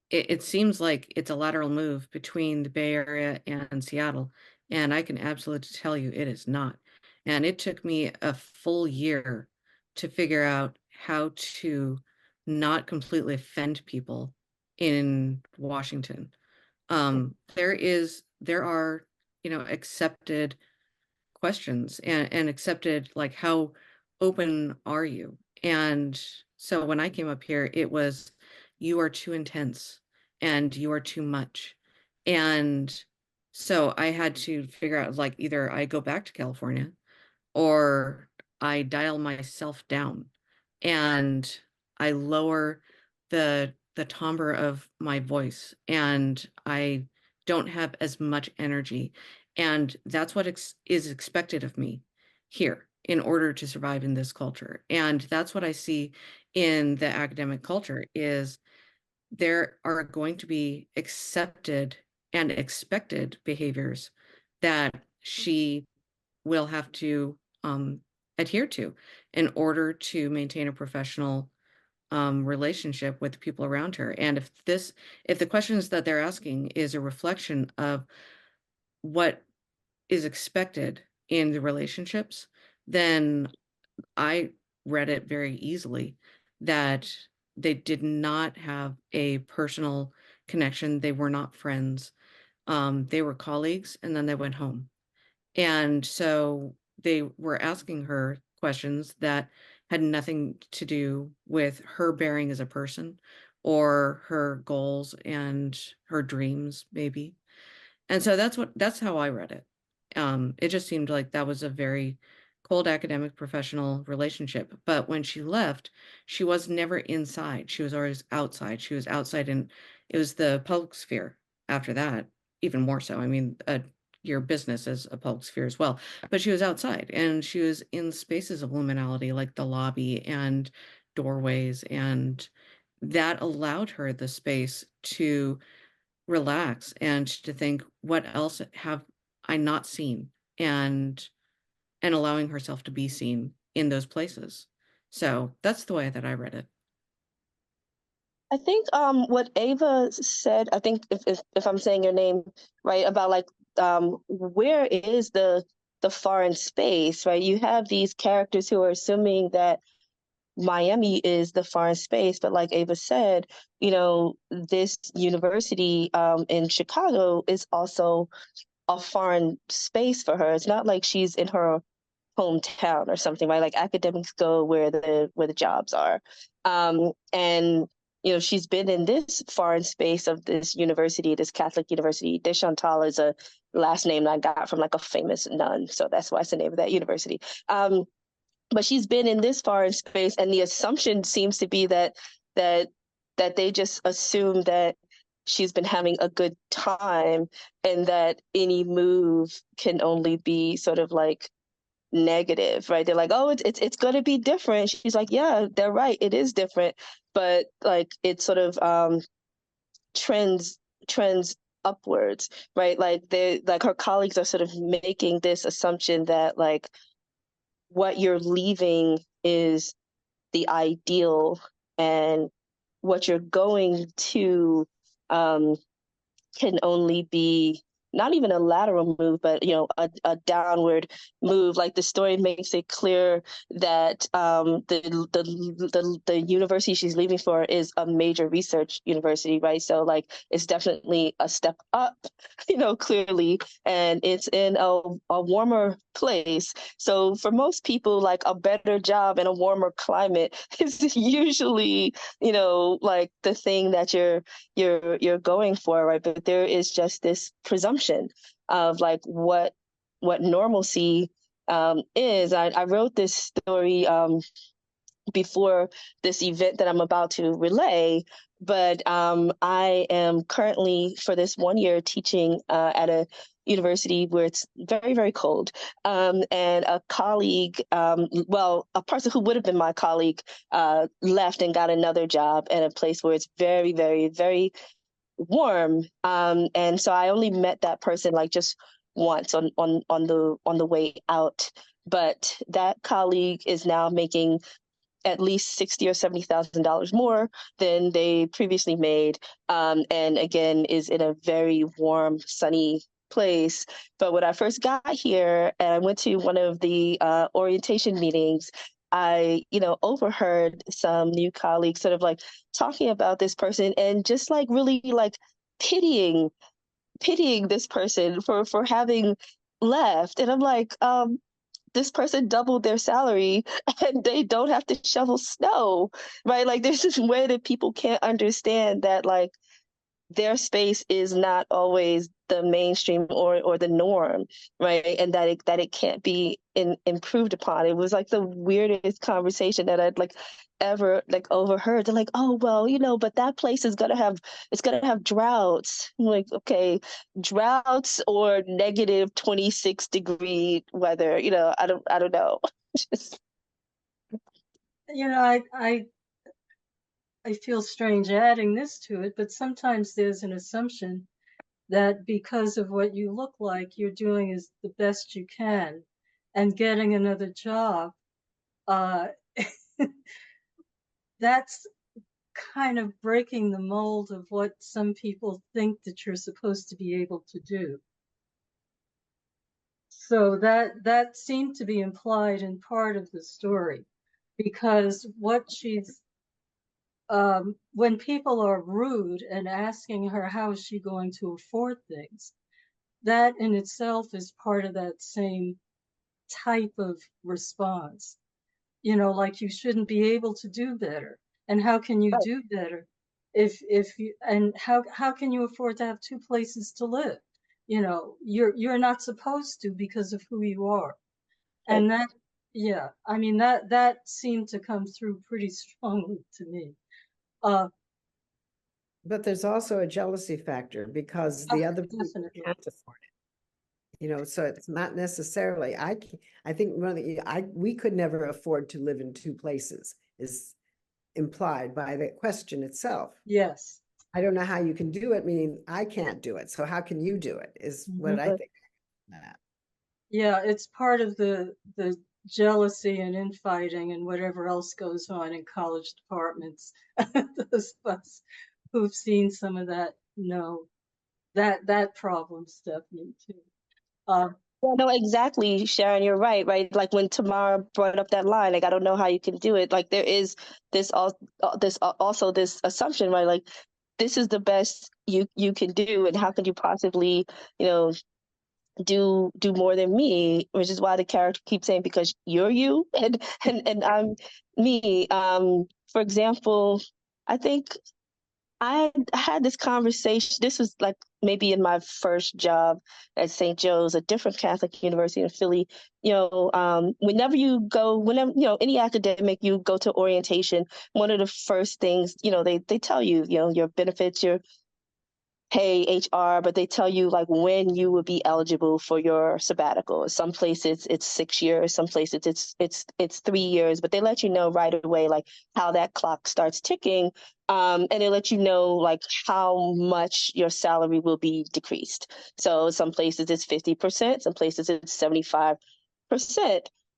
it seems like it's a lateral move between the Bay Area and Seattle. And I can absolutely tell you it is not. And it took me a full year to figure out how to not completely offend people in Washington. There are, accepted questions and accepted, like, how open are you? And so when I came up here, it was, you are too intense and you are too much. And so I had to figure out, like, either I go back to California or I dial myself down and I lower the timbre of my voice and I don't have as much energy. And that's what is expected of me here in order to survive in this culture. And that's what I see in the academic culture is there are going to be accepted and expected behaviors that she will have to adhere to in order to maintain a professional relationship with the people around her. And if the questions that they're asking is a reflection of what is expected in the relationships, then I read it very easily that they did not have a personal connection. They were not friends. They were colleagues, and then they went home. And so they were asking her questions that had nothing to do with her bearing as a person or her goals and her dreams, maybe. And so that's how I read it. It just seemed like that was a very cold academic professional relationship. But when she left, she was never inside. She was always outside. She was outside, and it was the public sphere after that, even more so. I mean, your business is a public sphere as well. But she was outside and she was in spaces of liminality like the lobby and doorways. And that allowed her the space to relax and to think, what else have I not seen? And allowing herself to be seen in those places. So that's the way that I read it. I think what Ava said, I think if I'm saying your name right, about like where is the foreign space, right? You have these characters who are assuming that Miami is the foreign space, but like Ava said, this university in Chicago is also a foreign space for her. It's not like she's in her hometown or something, right? Like academics go where the jobs are. And she's been in this foreign space of this university, this Catholic university. Deschantal is a last name that I got from like a famous nun, so that's why it's the name of that university. But she's been in this foreign space, and the assumption seems to be that they just assume that she's been having a good time, and that any move can only be sort of like negative, right? They're like, oh, it's going to be different. She's like, yeah, they're right, it is different, but like it sort of trends upwards, right? Like they, like her colleagues are sort of making this assumption that like what you're leaving is the ideal, and what you're going to can only be not even a lateral move, but a downward move. Like the story makes it clear that the university she's leaving for is a major research university, right? So like it's definitely a step up, clearly, and it's in a warmer place. So for most people, like a better job in a warmer climate is usually, like the thing that you're going for, right? But there is just this presumption of like what normalcy is. I wrote this story before this event that I'm about to relay, but I am currently for this 1 year teaching at a university where it's very, very cold. And a colleague, a person who would have been my colleague, left and got another job at a place where it's very, very, very warm. And so I only met that person like just once on the way out. But that colleague is now making at least $60,000 or $70,000 more than they previously made, and again is in a very warm, sunny place. But when I first got here and I went to one of the orientation meetings, I, overheard some new colleagues sort of like talking about this person and just like really like pitying this person for having left. And I'm like, this person doubled their salary and they don't have to shovel snow, right? Like there's this way that people can't understand that like their space is not always the mainstream or the norm, right? And that it can't be improved upon. It was like the weirdest conversation that I'd like ever like overheard. They're like, oh well, but that place is gonna have droughts. I'm like, okay, droughts or negative 26-degree weather. I don't know. Just... I feel strange adding this to it, but sometimes there's an assumption that because of what you look like, you're doing is the best you can, and getting another job, that's kind of breaking the mold of what some people think that you're supposed to be able to do. So that seemed to be implied in part of the story, because what she's when people are rude and asking her how is she going to afford things, that in itself is part of that same type of response. Like you shouldn't be able to do better. And how can you do better if you, and how can you afford to have two places to live? You're not supposed to because of who you are. And that, yeah, I mean, that seemed to come through pretty strongly to me. But there's also a jealousy factor because the other people can't afford it. So it's not necessarily. I think we could never afford to live in two places is implied by the question itself. Yes. I don't know how you can do it, meaning I can't do it. So how can you do it is what I think. Yeah, it's part of the jealousy and infighting and whatever else goes on in college departments. Those of us who've seen some of that know that problem's definitely too. No, exactly, Sharyn, you're right. Like when Tamarah brought up that line, like I don't know how you can do it. Like there is this also this assumption, right? Like this is the best you can do, and how could you possibly, do more than me? Which is why the character keeps saying because you're you and I'm me. For example, I think I had this conversation. This was like maybe in my first job at St. Joe's, a different Catholic university in Philly. Whenever any academic, you go to orientation, one of the first things, they tell you, your benefits, your hey HR, but they tell you like when you would be eligible for your sabbatical. Some places it's 6 years, some places it's 3 years, but they let you know right away like how that clock starts ticking, and they let you know like how much your salary will be decreased. So some places it's 50%, some places it's 75%.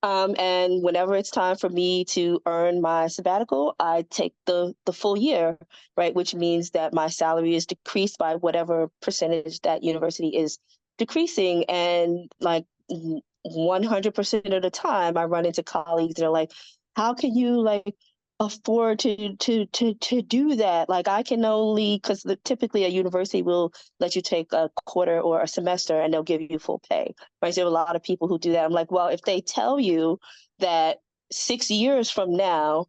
And whenever it's time for me to earn my sabbatical, I take the full year, right? Which means that my salary is decreased by whatever percentage that university is decreasing. And like 100% of the time, I run into colleagues that are like, how can you like afford to do that? Like I can only, because typically a university will let you take a quarter or a semester and they'll give you full pay, right? So there are a lot of people who do that. I'm like, well, if they tell you that 6 years from now,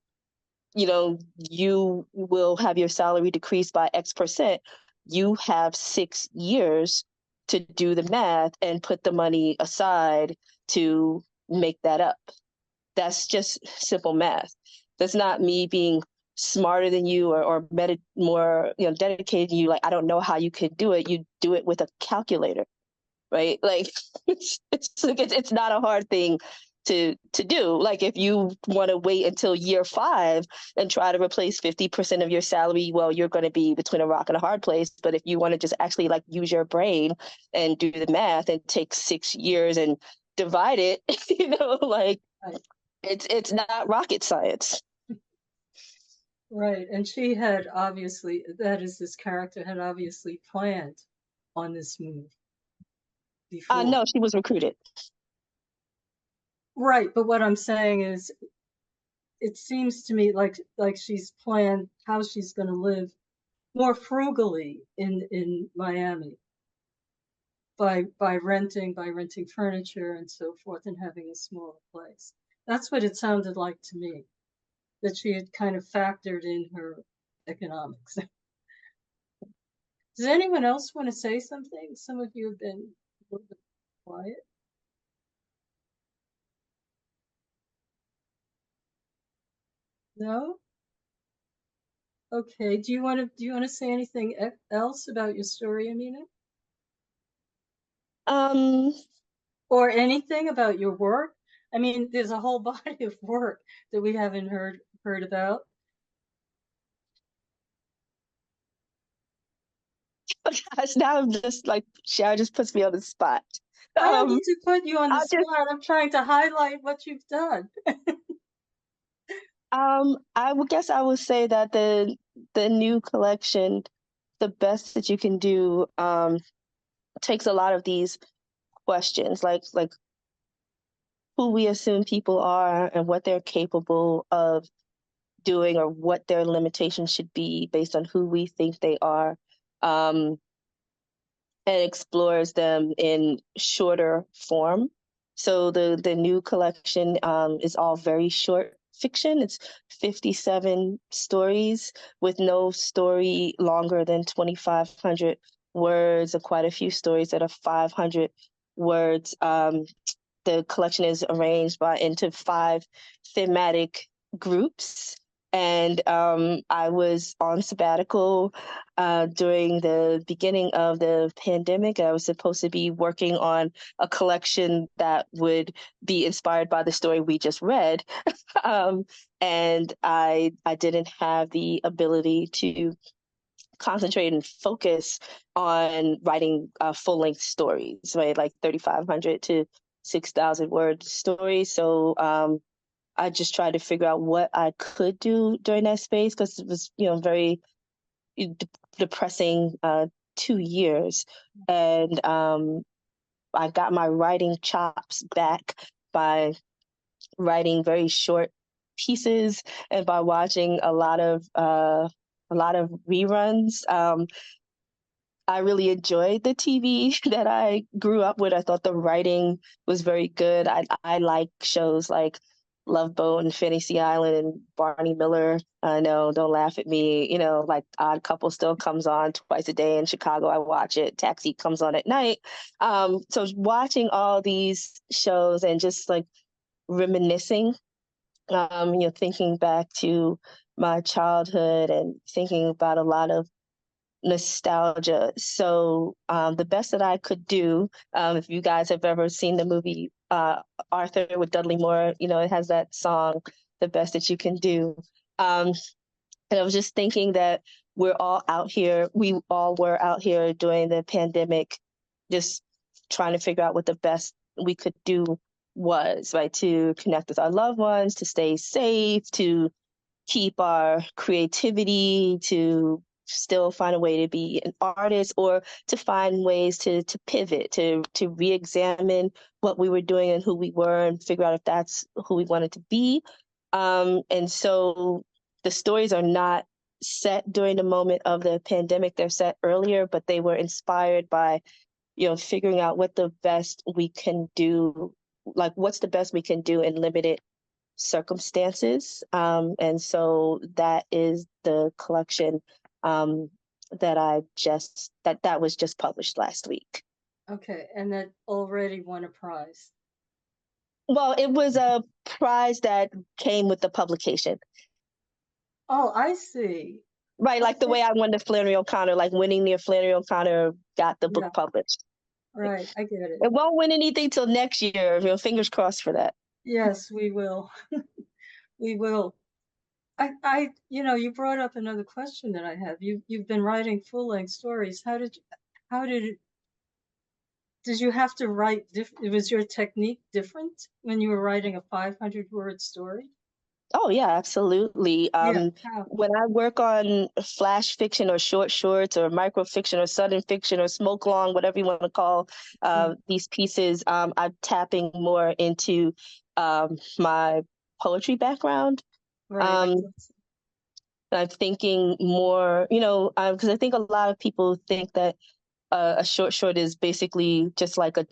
you know, you will have your salary decreased by X percent, you have 6 years to do the math and put the money aside to make that up. That's just simple math. That's not me being smarter than you or more, you know, dedicated to you. Like, I don't know how you could do it. You do it with a calculator, right? Like it's not a hard thing to do. Like if you want to wait until year 5 and try to replace 50% of your salary, well, you're going to be between a rock and a hard place. But if you want to just actually like use your brain and do the math and take 6 years and divide it, you know, like it's not rocket science. Right. And she had obviously, that is, this character had obviously planned on this move before. No, she was recruited. Right. But what I'm saying is, it seems to me like she's planned how she's going to live more frugally in Miami by renting furniture and so forth and having a smaller place. That's what it sounded like to me, that she had kind of factored in her economics. Does anyone else want to say something? Some of you have been a little bit quiet. No? Okay. Do you want to say anything else about your story, Amina? Or anything about your work? I mean, there's a whole body of work that we haven't heard about. Gosh, now I'm just like, Sharyn just puts me on the spot. I don't need to put you on the spot. I'm trying to highlight what you've done. I would guess I would say that the new collection, the best that you can do, takes a lot of these questions, like who we assume people are and what they're capable of doing or what their limitations should be based on who we think they are, and explores them in shorter form. So the new collection is all very short fiction. It's 57 stories with no story longer than 2,500 words, and quite a few stories that are 500 words. The collection is arranged into 5 thematic groups. And I was on sabbatical during the beginning of the pandemic. I was supposed to be working on a collection that would be inspired by the story we just read. And I didn't have the ability to concentrate and focus on writing full-length stories, right? Like 3,500 to 6,000 word stories. So I just tried to figure out what I could do during that space, because it was, you know, very depressing 2 years. And I got my writing chops back by writing very short pieces and by watching a lot of reruns. I really enjoyed the TV that I grew up with. I thought the writing was very good. I like shows like Love Boat and Fantasy Island and Barney Miller. I know, don't laugh at me. You know, like Odd Couple still comes on twice a day in Chicago. I watch it. Taxi comes on at night. So watching all these shows and just like reminiscing, you know, thinking back to my childhood and thinking about a lot of nostalgia. So the best that I could do, if you guys have ever seen the movie Arthur with Dudley Moore, you know, it has that song, The Best That You Can Do. And I was just thinking that we all were out here during the pandemic, just trying to figure out what the best we could do was, right? To connect with our loved ones, to stay safe, to keep our creativity, to still find a way to be an artist, or to find ways to pivot, to re-examine what we were doing and who we were, and figure out if that's who we wanted to be. And so the stories are not set during the moment of the pandemic, they're set earlier, but they were inspired by, you know, figuring out what the best we can do, like what's the best we can do in limited circumstances. And so that is the collection that was just published last week. Okay, and that already won a prize. Well, it was a prize that came with the publication. Oh, I see. Right, like the way I won the Flannery O'Connor, like winning the Flannery O'Connor got the book published. Right, I get it. It won't win anything till next year. You know, fingers crossed for that. Yes, we will. We will. I, you know, you brought up another question that I have. You've been writing full-length stories. Did you have to write was your technique different when you were writing a 500-word story? Oh yeah, absolutely. When I work on flash fiction or short shorts or microfiction or sudden fiction or smoke long, whatever you want to call these pieces, I'm tapping more into my poetry background. Right. I'm thinking more, you know, because I think a lot of people think that a short is basically just like a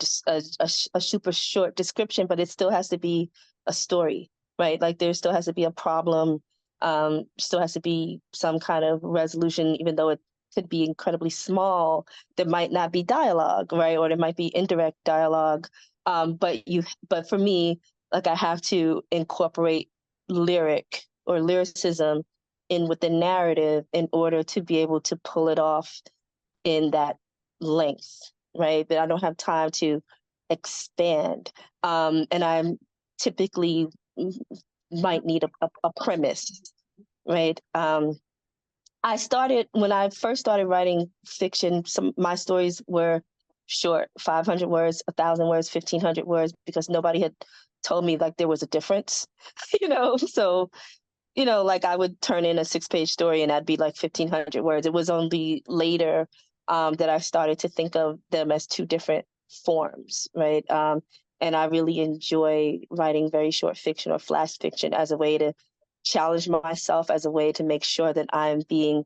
super short description, but it still has to be a story, right? Like there still has to be a problem, still has to be some kind of resolution, even though it could be incredibly small. There might not be dialogue, right? Or there might be indirect dialogue. But for me, like I have to incorporate lyricism in with the narrative in order to be able to pull it off in that length, right? That I don't have time to expand. And I'm typically might need a premise, right? When I first started writing fiction, my stories were short, 500 words, 1,000 words, 1,500 words, because nobody had told me like there was a difference, you know? So, you know, like I would turn in a 6-page story and that'd be like 1,500 words. It was only later that I started to think of them as two different forms, right? And I really enjoy writing very short fiction or flash fiction as a way to challenge myself, as a way to make sure that I'm being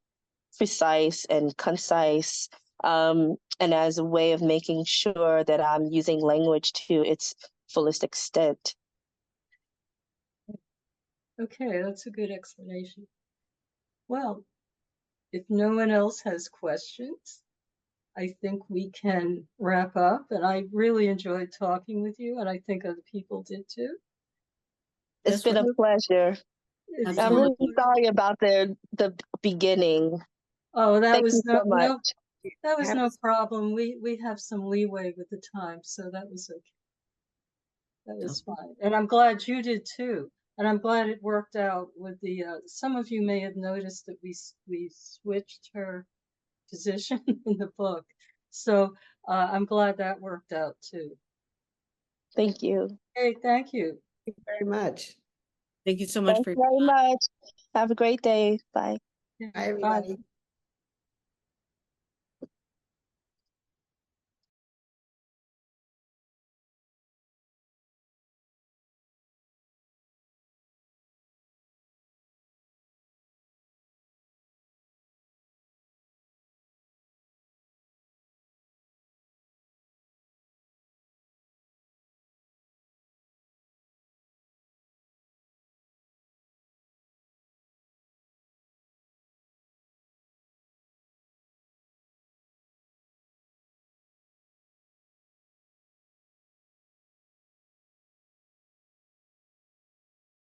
precise and concise, and as a way of making sure that I'm using language to its fullest extent. Okay, that's a good explanation. Well, if no one else has questions, I think we can wrap up. And I really enjoyed talking with you, and I think other people did too. It's been a pleasure. I'm really sorry about the beginning. Oh, that was so much. That was no problem. We have some leeway with the time, so that was okay. That was fine. And I'm glad you did too. And I'm glad it worked out with the, some of you may have noticed that we switched her position in the book. So I'm glad that worked out too. Thank you. Hey, thank you. Thank you very much. Thank you so much Thank you very much. Have a great day. Bye. Bye, everybody.